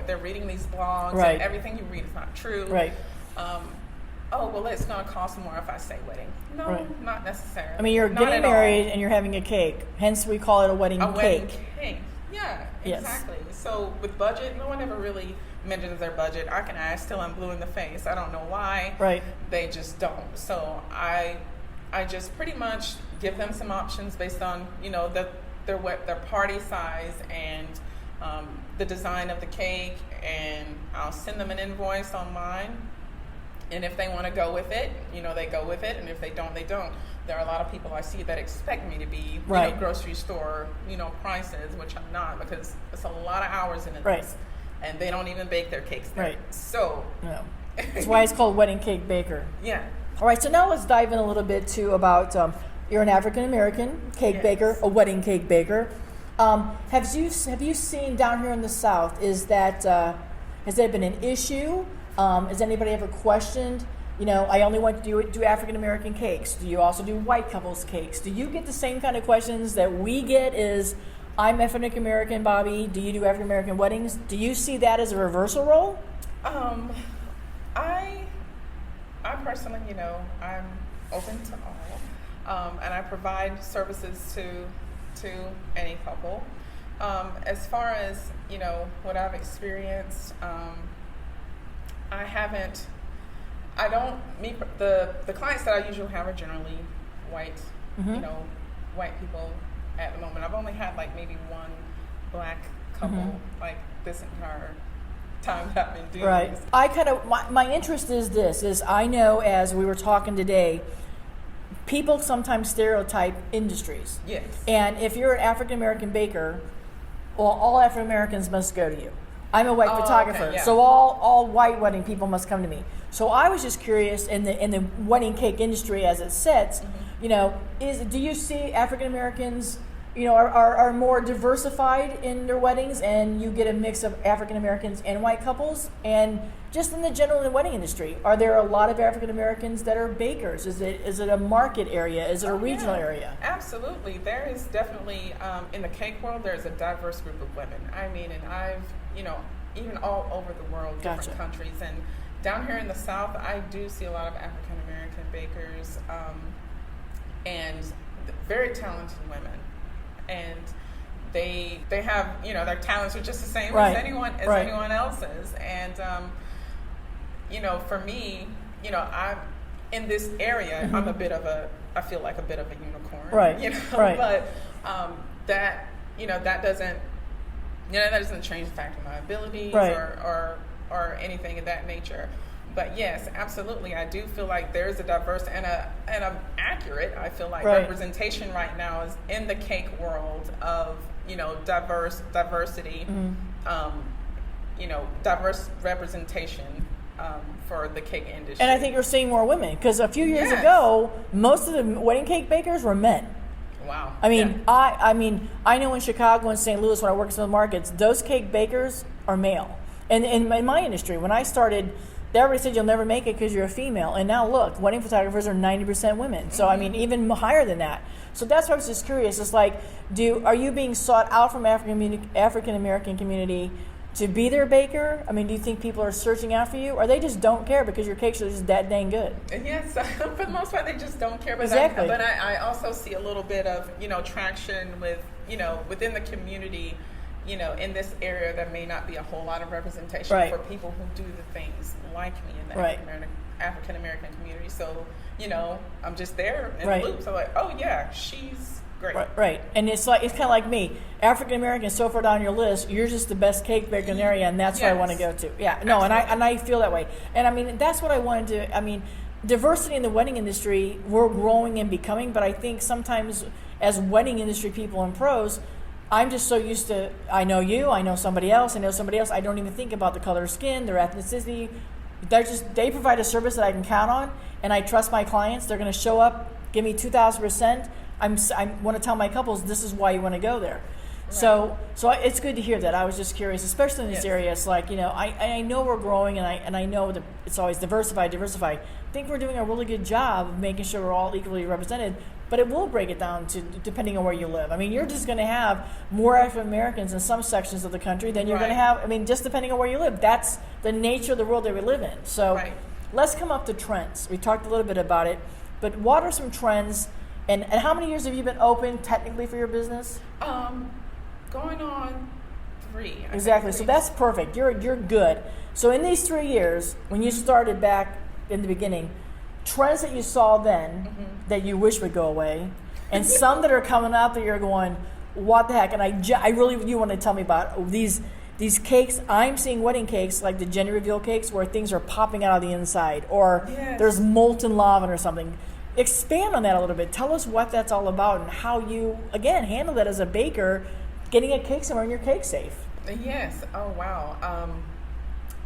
they're reading these blogs and everything you read is not true. Right. Oh, well, it's going to cost more if I say wedding. No, not necessarily. You're getting married and you're having a cake. Hence, we call it a wedding cake. A wedding cake. Yeah, exactly. Yes. So with budget, no one ever really mentions their budget. I can ask till I'm blue in the face. I don't know why. Right. They just don't. So I just pretty much give them some options based on, their party size and the design of the cake, and I'll send them an invoice online. And if they want to go with it, they go with it. And if they don't, they don't. There are a lot of people I see that expect me to be, grocery store, prices, which I'm not, because it's a lot of hours into this. And they don't even bake their cakes there. Right. So. Yeah. That's why it's called Wedding Cake Baker. Yeah. All right. So now let's dive in a little bit too about, you're an African-American cake baker, a wedding cake baker. Have you seen down here in the South is that, Has that been an issue? Has anybody ever questioned, I only want to do African American cakes. Do you also do white couples cakes? Do you get the same kind of questions that we get? Is I'm African American, Bobby. Do you do African American weddings? Do you see that as a reversal role? I personally, I'm open to all, and I provide services to any couple. As far as what I've experienced, the clients that I usually have are generally white, white people at the moment. I've only had like maybe one black couple like this entire time that I've been doing right. this. I kind of, my interest is I know, as we were talking today, people sometimes stereotype industries. Yes. And if you're an African American baker, well, all African Americans must go to you. I'm a white photographer, okay, yeah. so all white wedding people must come to me. So I was just curious, in the wedding cake industry as it sits, do you see African Americans, are more diversified in their weddings, and you get a mix of African Americans and white couples? And just in the general wedding industry, are there a lot of African Americans that are bakers? Is it a market area? Is it a regional area? Absolutely. There is definitely, in the cake world, there's a diverse group of women. I mean, and I've, even all over the world, different countries. And down here in the South, I do see a lot of African American bakers, and very talented women. And they have, their talents are just the same as anyone else's. And for me, I'm in this area. I'm I feel like a bit of a unicorn. Right. But that doesn't change the fact of my abilities or anything of that nature. But yes, absolutely, I do feel like there's a diverse and a accurate, I feel like, representation right now is in the cake world of diversity, diverse representation for the cake industry. And I think you're seeing more women, because a few years ago, most of the wedding cake bakers were men. Wow. I mean, I know in Chicago and St. Louis, when I worked in the markets, those cake bakers are male. And in my industry, when I started, everybody said you'll never make it because you're a female. And now look, wedding photographers are 90% women. So I mean, even higher than that. So that's why I was just curious. It's like, are you being sought out from African American community to be their baker? I mean, do you think people are searching out for you, or they just don't care because your cakes are just that dang good? Yes, for the most part, they just don't care. But exactly. But I also see a little bit of traction with within the community. In this area, there may not be a whole lot of representation for people who do the things like me in the African American community. So, I'm just there in the loop. So, like, oh yeah, she's great. Right. And it's kind of like me. African American is so far down your list. You're just the best cake baker in the area, and that's what I want to go to. Yeah. No, and I feel that way. And I mean, that's what I wanted to. I mean, diversity in the wedding industry, we're growing and becoming. But I think sometimes, as wedding industry people and pros, I'm just so used to, I know you, I know somebody else, I don't even think about the color of skin, their ethnicity. They provide a service that I can count on, and I trust my clients. They're going to show up, give me 2,000%. I want to tell my couples, this is why you want to go there. Right. So it's good to hear that. I was just curious, especially in this area. It's like, I know we're growing, and I know that it's always diversified. I think we're doing a really good job of making sure we're all equally represented. But it will break it down to depending on where you live. I mean, you're just going to have more African Americans in some sections of the country than you're going to have. I mean, just depending on where you live. That's the nature of the world that we live in. So let's come up to trends. We talked a little bit about it, but what are some trends? And how many years have you been open technically for your business? Going on 3. Exactly. So that's perfect. You're good. So in these 3 years, when you started back in the beginning, trends that you saw then that you wish would go away, and some that are coming up that you're going, what the heck? And I really, you want to tell me about these cakes. I'm seeing wedding cakes like the gender reveal cakes where things are popping out of the inside, or there's molten lava or something. Expand on that a little bit. Tell us what that's all about and how you, again, handle that as a baker, getting a cake somewhere and your cake safe. Yes. Oh, wow.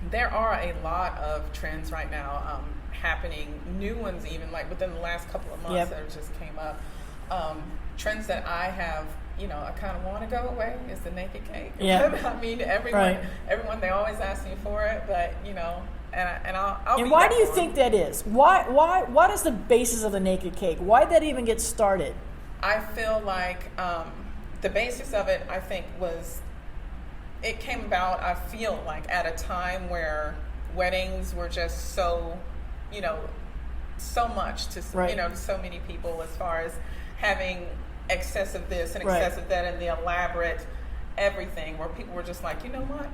There are a lot of trends right now happening, new ones even, like within the last couple of months that just came up. Trends that I have I kind of want to go away is the naked cake. Yeah. I mean, everyone, they always ask me for it, but and I'll. And why do you think that is? What is the basis of the naked cake? Why did that even get started? I feel like the basis of it, I think, it came about, I feel like, at a time where weddings were just so, so much to, to so many people, as far as having excessive this and excessive that and the elaborate everything, where people were just like, you know what?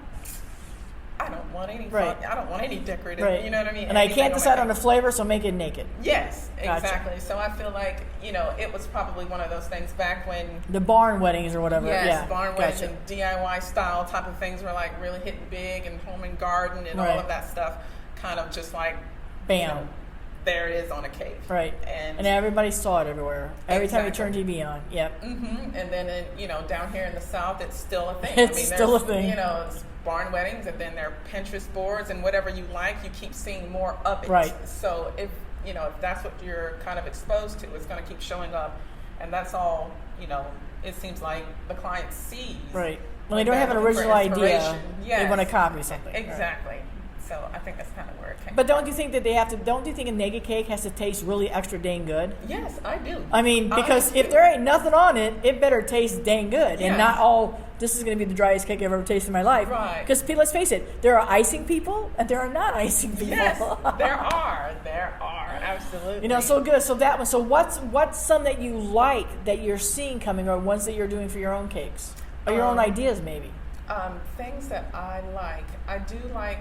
I don't want any fun. I don't want any decorative, you know what I mean? And I can't decide on the flavor, so make it naked. Yes, Gotcha. exactly. So I feel like, it was probably one of those things back when... The barn weddings or whatever. Yes, barn weddings and DIY style type of things were like really hitting big, and home and garden and all of that stuff kind of just like... Bam. There it is on a cake. Right. And everybody saw it everywhere. Every time you turn TV on. Yep. Mm-hmm. And then, down here in the South, it's still a thing. It's still a thing. It's barn weddings, and then there are Pinterest boards, and whatever you like, you keep seeing more of it. Right. So if that's what you're kind of exposed to, it's going to keep showing up. And that's all, it seems like the client sees. Right. When they don't have an original idea, they want to copy something. Exactly. Right. So I think that's kind of where it came But don't you think that don't you think a naked cake has to taste really extra dang good? Yes, I do. I mean, because if there ain't nothing on it, it better taste dang good. And not all, this is going to be the driest cake I've ever tasted in my life. Right. Because let's face it, there are icing people and there are not icing people. Yes, there are. Absolutely. So good. So that one. So what's some that you like that you're seeing coming, or ones that you're doing for your own cakes? Or your own ideas, maybe? Things that I like. I do like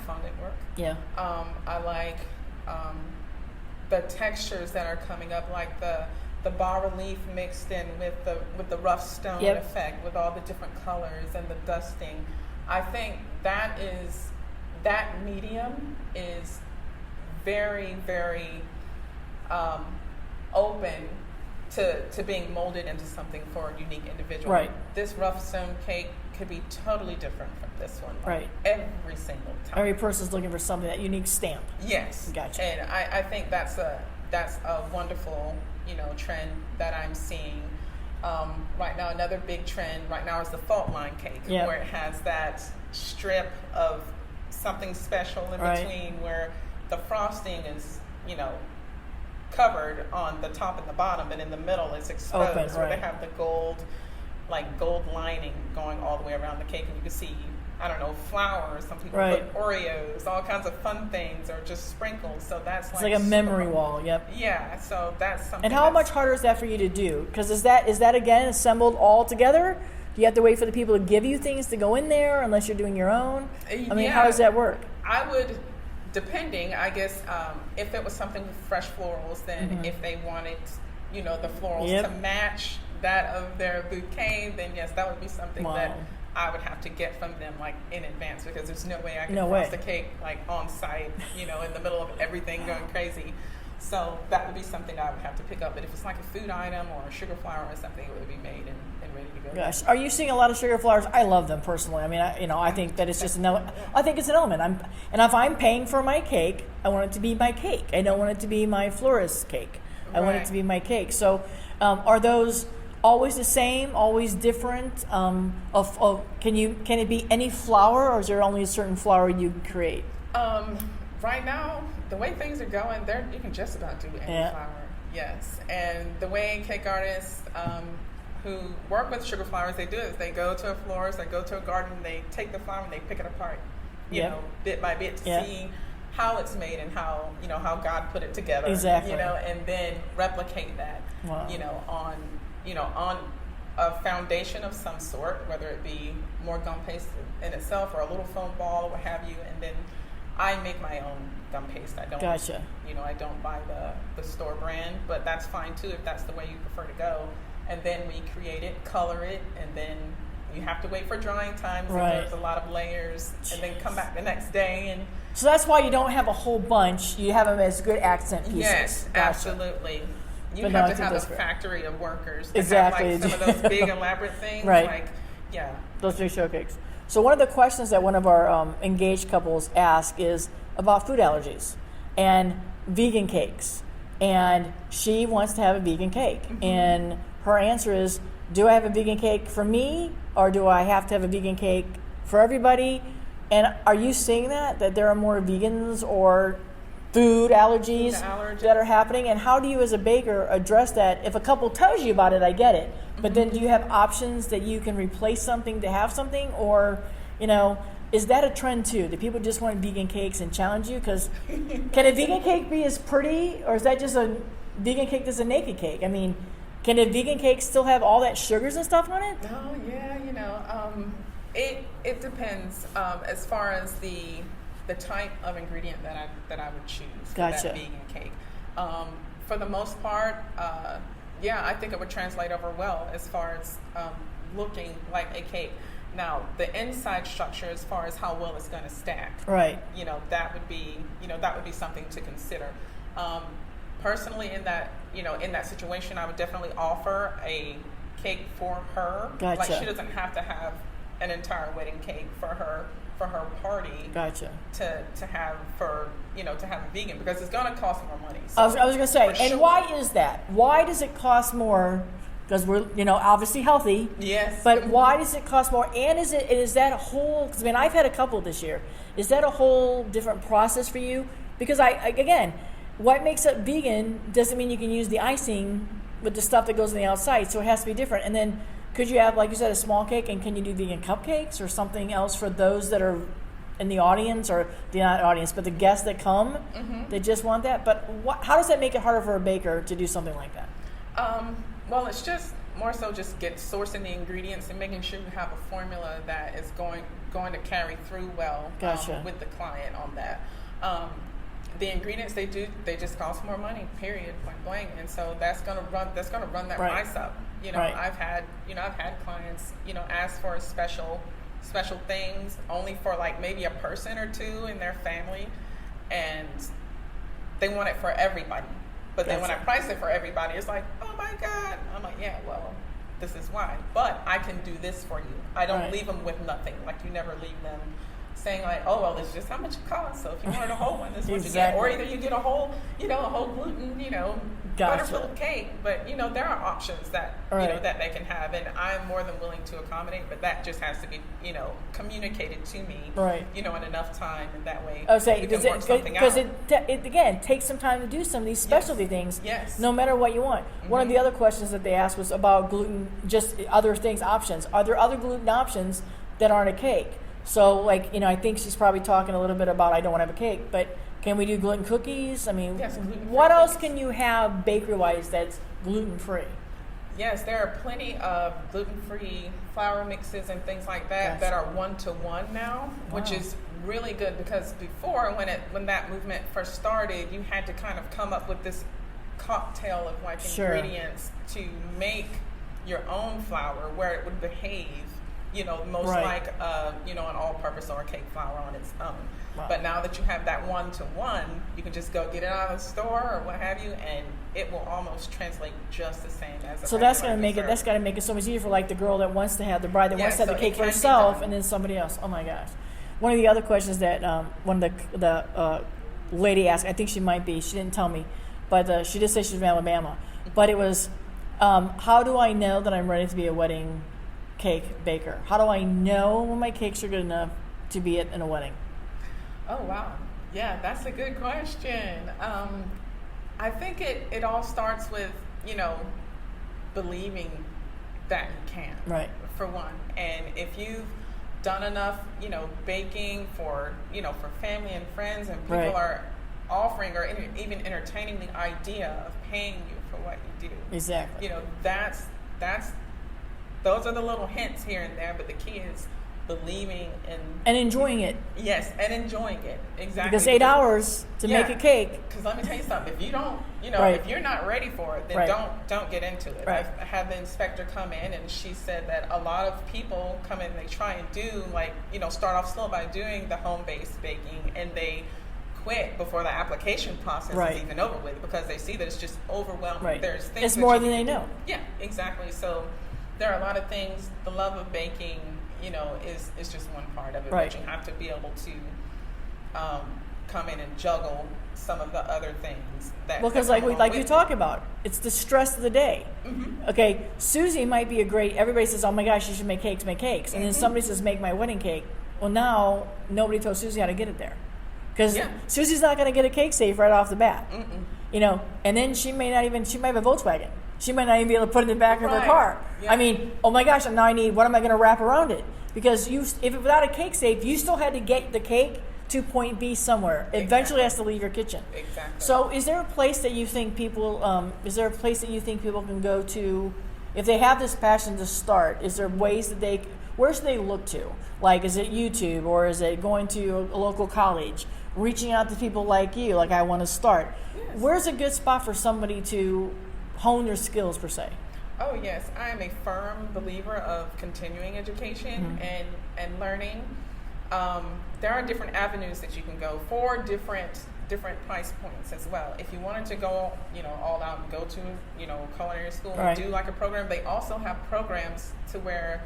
fondant work. Yeah. I like the textures that are coming up, like the bas relief mixed in with the rough stone effect, with all the different colors and the dusting. I think that medium is very, very open to being molded into something for a unique individual. Right. This rough stone cake could be totally different from this one. Right. Every single time. Every person's looking for something, that unique stamp. Yes. Gotcha. And I think that's a wonderful, trend that I'm seeing. Right now, another big trend right now is the fault line cake, where it has that strip of something special in between, where the frosting is, covered on the top and the bottom, but in the middle it's exposed, open, where they have the gold lining going all the way around the cake, and you can see, I don't know, flowers. Some people put Oreos, all kinds of fun things, or just sprinkles. So that's it's like a memory wall. Yep. Yeah. So that's something. And how much harder is that for you to do? Because is that again assembled all together? Do you have to wait for the people to give you things to go in there, unless you're doing your own? I mean, how does that work? I would. Depending, I guess, if it was something with fresh florals, then if they wanted, the florals to match that of their bouquet, then yes, that would be something that I would have to get from them in advance, because there's no way I can frost a cake on site, in the middle of everything going crazy. So that would be something I would have to pick up. But if it's like a food item or a sugar flour or something, it would be made and ready to go. Gosh, are you seeing a lot of sugar flours? I love them personally. I mean, I think that it's just I think it's an element. And if I'm paying for my cake, I want it to be my cake. I don't want it to be my florist's cake. I want it to be my cake. So, are those always the same? Always different? Can it be any flour, or is there only a certain flour you can create? Right now, the way things are going, you can just about do any flour. Yes, and the way cake artists who work with sugar flours, they do is they go to a florist, they go to a garden, they take the flour and they pick it apart, bit by bit to see how it's made and how God put it together. Exactly. And then replicate that. Wow. On a foundation of some sort, whether it be more gum paste in itself or a little foam ball or what have you, and then I make my own gum paste. I don't, Gotcha. I don't buy the store brand, but that's fine too if that's the way you prefer to go. And then we create it, color it, and then you have to wait for drying times. Right. There's a lot of layers, and then come back the next day. And so that's why you don't have a whole bunch. You have them as good accent pieces. Yes, Gotcha. Absolutely. You have to have a factory of workers to exactly. have some of those big elaborate things. Right. Those big showcakes. So one of the questions that one of our engaged couples ask is about food allergies and vegan cakes. And she wants to have a vegan cake. And her answer is, do I have a vegan cake for me, or do I have to have a vegan cake for everybody? And are you seeing that there are more vegans or food allergies that are happening? And how do you as a baker address that? If a couple tells you about it, I get it. But then do you have options that you can replace something to have something? Or, is that a trend too? Do people just want vegan cakes and challenge you? Because can a vegan cake be as pretty, or is that just a vegan cake that's a naked cake? I mean, can a vegan cake still have all that sugars and stuff on it? Oh, yeah, it depends as far as the type of ingredient that I would choose for that vegan cake. For the most part, I think it would translate over well as far as looking like a cake. Now, the inside structure, as far as how well it's going to stack, right? That would be something to consider. Personally, in that situation, I would definitely offer a cake for her. Gotcha. Like, she doesn't have to have an entire wedding cake for her party. Gotcha. To have to have a vegan, because it's going to cost more money. So I was going to say, and why is that? Why does it cost more? Because we're obviously healthy. Yes. But why does it cost more? And is that a whole? Because I've had a couple this year. Is that a whole different process for you? Because again, what makes it vegan doesn't mean you can use the icing with the stuff that goes on the outside. So it has to be different. And then could you have, like you said, a small cake, and can you do vegan cupcakes or something else for those that are in the audience, or the not audience, but the guests that come, they just want that? But how does that make it harder for a baker to do something like that? Well, it's just more so just sourcing the ingredients and making sure you have a formula that is going to carry through well with the client on that. The ingredients they just cost more money, period, point blank, and so that's gonna run that price up. I've had clients ask for special things only for like maybe a person or two in their family, and they want it for everybody. But then when I price it for everybody, it's like, oh my God. I'm like, yeah, well, this is why. But I can do this for you. I don't leave them with nothing. Like, you never leave them saying like, oh, well, this is just how much it costs. So if you wanted a whole one, this is what you get. Or either you get a whole gluten, butter-filled cake. But, there are options that, that they can have. And I'm more than willing to accommodate. But that just has to be, communicated to me, in enough time. And that way we can work something out. Because it, again, takes some time to do some of these specialty things. Yes. No matter what you want. One of the other questions that they asked was about gluten, just other things, options. Are there other gluten options that aren't a cake? So, like, I think she's probably talking a little bit about I don't want to have a cake, but can we do gluten cookies? I mean, yes, what else can you have bakery-wise that's gluten-free? Yes, there are plenty of gluten-free flour mixes and things like that that are one-to-one now, which is really good, because before, when that movement first started, you had to kind of come up with this cocktail of like ingredients to make your own flour where it would behave most like an all-purpose or a cake flour on its own. Wow. But now that you have that one-to-one, you can just go get it out of the store or what have you, and it will almost translate just the same as a. So that's gonna make it. That's gotta make it so much easier for like the girl that wants to have the bride that wants to have the cake for herself, and then somebody else. Oh my gosh! One of the other questions that one of the lady asked, I think she didn't tell me, but she did say she's from Alabama. But it was, how do I know that I'm ready to be a wedding cake baker? How do I know when my cakes are good enough to be in a wedding? Oh, wow. Yeah, that's a good question. I think it all starts with, believing that you can, right, for one. And if you've done enough, baking for family and friends, and people are offering or even entertaining the idea of paying you for what you do. Exactly. Those are the little hints here and there, but the key is believing in and enjoying it. Yes, and enjoying it. Exactly. Because 8 hours to make a cake. Because let me tell you something. If you don't, if you're not ready for it, then don't get into it. Right. I had the inspector come in, and she said that a lot of people come in and they try and do start off slow by doing the home-based baking, and they quit before the application process is even over with, because they see that it's just overwhelming. Right. There's things it's more than they know. Yeah, exactly. So there are a lot of things. The love of baking, is just one part of it. Right. But you have to be able to come in and juggle some of the other things that. Well, because like you talk about, it's the stress of the day. Mm-hmm. Okay, Susie might be everybody says, oh my gosh, you should make cakes. And then somebody says, make my wedding cake. Well, now nobody told Susie how to get it there. Because Susie's not going to get a cake safe right off the bat. Mm-mm. And then she might have a Volkswagen. She might not even be able to put it in the back of her car. Yeah. I mean, oh my gosh, now what am I going to wrap around it? Because without a cake safe, you still had to get the cake to point B somewhere. Exactly. Eventually has to leave your kitchen. Exactly. So is there a place that you think people can go to if they have this passion to start? Is there ways that where should they look to? Like, is it YouTube, or is it going to a local college, reaching out to people like you, like I want to start? Yes. Where's a good spot for somebody to hone their skills, per se? Oh, yes. I am a firm believer of continuing education and learning. There are different avenues that you can go for different price points as well. If you wanted to go, all out and go to, culinary school and do like a program, they also have programs to where,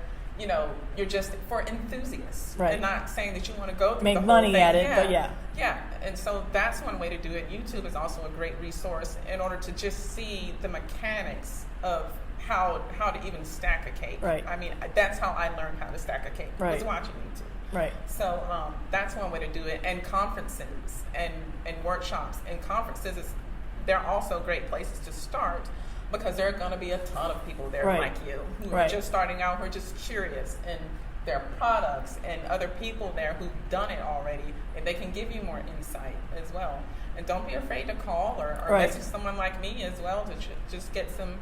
you're just for enthusiasts. Right. And not saying that you want to go through make the whole money thing. At it, yeah. But yeah. Yeah, and so that's one way to do it. YouTube is also a great resource in order to just see the mechanics of how to even stack a cake. Right. I mean, that's how I learned how to stack a cake. Was watching YouTube. Right. So that's one way to do it. And conferences and workshops and conferences, they're also great places to start, because there are going to be a ton of people there like you who are just starting out, who are just curious, and their products and other people there who've done it already, and they can give you more insight as well. And don't be afraid to call or message someone like me as well to just get some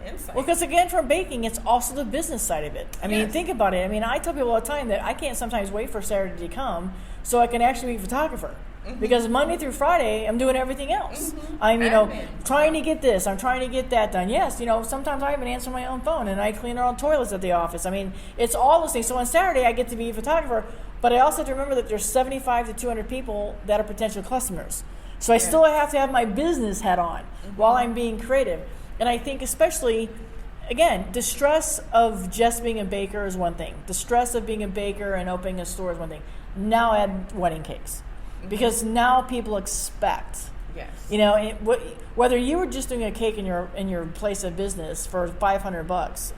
insight. Well, because again, from baking, it's also the business side of it. I mean, think about it. I mean, I tell people all the time that I can't sometimes wait for Saturday to come so I can actually be a photographer. Mm-hmm. Because Monday through Friday, I'm doing everything else. Mm-hmm. I'm, trying to get this. I'm trying to get that done. Yes, sometimes I even answer my own phone, and I clean our own toilets at the office. I mean, it's all those things. So on Saturday, I get to be a photographer, but I also have to remember that there's 75 to 200 people that are potential customers. So I still have to have my business hat on while I'm being creative. And I think especially, again, the stress of just being a baker is one thing. The stress of being a baker and opening a store is one thing. Now add wedding cakes. Because now people expect, whether you were just doing a cake in your place of business for $500,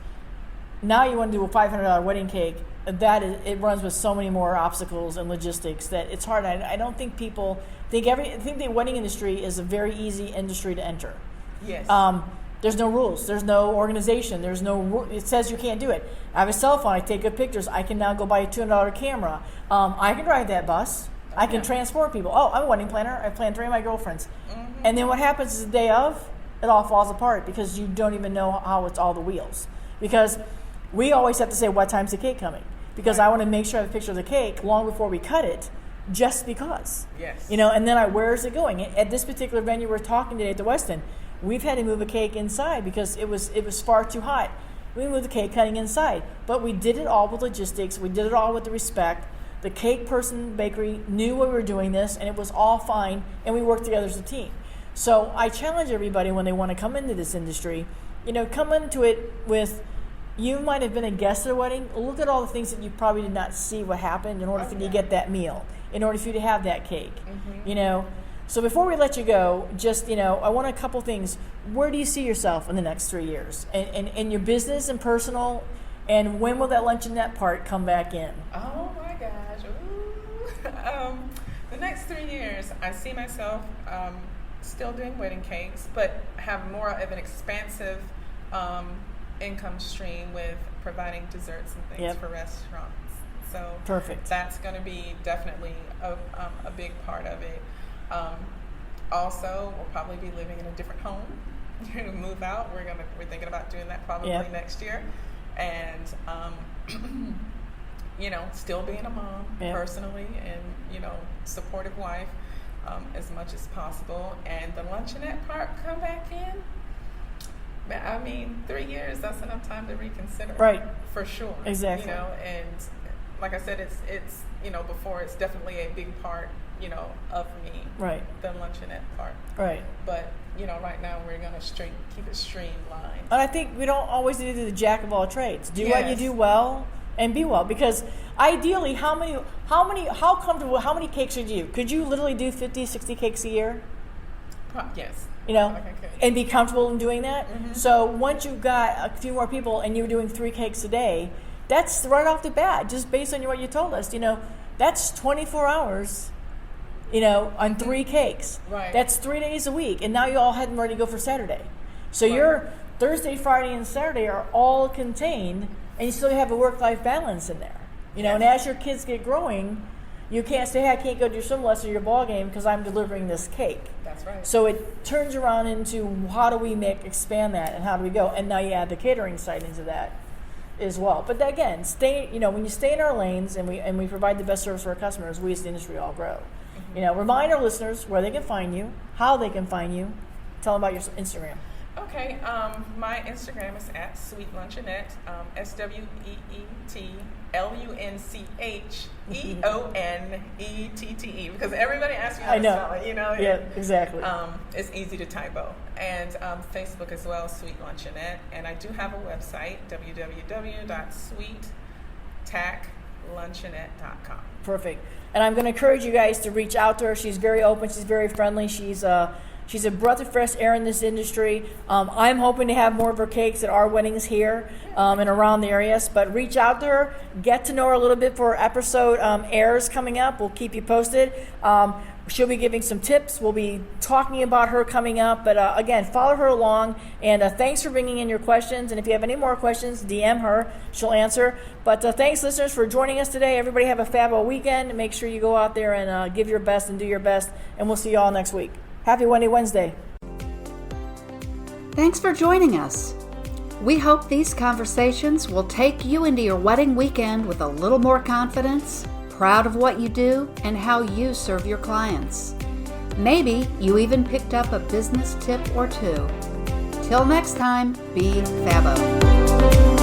now you want to do a $500 wedding cake. It runs with so many more obstacles and logistics that it's hard. I don't think people think the wedding industry is a very easy industry to enter. Yes. There's no rules. There's no organization. It says you can't do it. I have a cell phone. I take good pictures. I can now go buy a $200 camera. I can drive that bus. I can transport people. Oh, I'm a wedding planner. I planned 3 of my girlfriends. Mm-hmm. And then what happens is the day of, it all falls apart because you don't even know how it's all the wheels. Because we always have to say, what time's the cake coming? Because I want to make sure I have a picture of the cake long before we cut it, just because. Yes. And then where is it going? At this particular venue we're talking today at the West End, we've had to move a cake inside because it was far too hot. We moved the cake cutting inside. But we did it all with logistics. We did it all with the respect. The cake person bakery knew we were doing this, and it was all fine, and we worked together as a team. So I challenge everybody when they want to come into this industry, come into it with, you might have been a guest at a wedding. Look at all the things that you probably did not see what happened in order for you to get that meal, in order for you to have that cake. Mm-hmm. So before we let you go, just, I want a couple things. Where do you see yourself in the next 3 years? In your business and personal, and when will that Luncheonette part come back in? Oh my gosh. The next 3 years, I see myself still doing wedding cakes, but have more of an expansive income stream with providing desserts and things for restaurants. So perfect. That's going to be definitely a big part of it. Also, we'll probably be living in a different home. Move out. We're thinking about doing that probably next year, and still being a mom personally, and supportive wife as much as possible. And the Luncheonette part come back in. I mean, 3 years, that's enough time to reconsider. Right. For sure. Exactly. And like I said, it's before, it's definitely a big part, of me. Right. The Luncheonette part. Right. But, right now we're going to keep it streamlined. And I think we don't always need to do the jack of all trades. Do what you do well, and be well. Because ideally, how comfortable, how many cakes could you? Could you literally do 50, 60 cakes a year? Yes. You know, Like I could. and be comfortable in doing that. So once you've got a few more people and you're doing 3 cakes a day, that's right off the bat, just based on what you told us. You know, that's 24 hours. You know, on 3 cakes. Right. That's 3 days a week, and now you all heading ready to go for Saturday. So your Thursday, Friday, and Saturday are all contained, and you still have a work-life balance in there. You know, and as your kids get growing, you can't say, hey, I can't go to your swim lesson or your ball game because I'm delivering this cake. That's right. So it turns around into how do we expand that, and how do we go? And now you add the catering side into that as well. But again, when you stay in our lanes and we provide the best service for our customers, we as the industry all grow. You know, remind our listeners where they can find you, how they can find you. Tell them about your Instagram. Okay, my Instagram is at Sweet Luncheonette, SweetLuncheonette, because everybody asks me how to spell it, you know. Yeah, exactly. It's easy to typo. And Facebook as well, Sweet Luncheonette. And I do have a website, www.sweettackluncheonette.com. Perfect. And I'm going to encourage you guys to reach out to her. She's very open. She's very friendly. She's a breath of fresh air in this industry. I'm hoping to have more of her cakes at our weddings here and around the areas. But reach out to her. Get to know her a little bit for her episode airs coming up. We'll keep you posted. She'll be giving some tips. We'll be talking about her coming up. But again, follow her along. And thanks for bringing in your questions. And if you have any more questions, DM her. She'll answer. But thanks, listeners, for joining us today. Everybody have a Fabbo weekend. Make sure you go out there and give your best and do your best. And we'll see you all next week. Happy Wendy Wednesday. Thanks for joining us. We hope these conversations will take you into your wedding weekend with a little more confidence, proud of what you do, and how you serve your clients. Maybe you even picked up a business tip or two. Till next time, be Fabbo.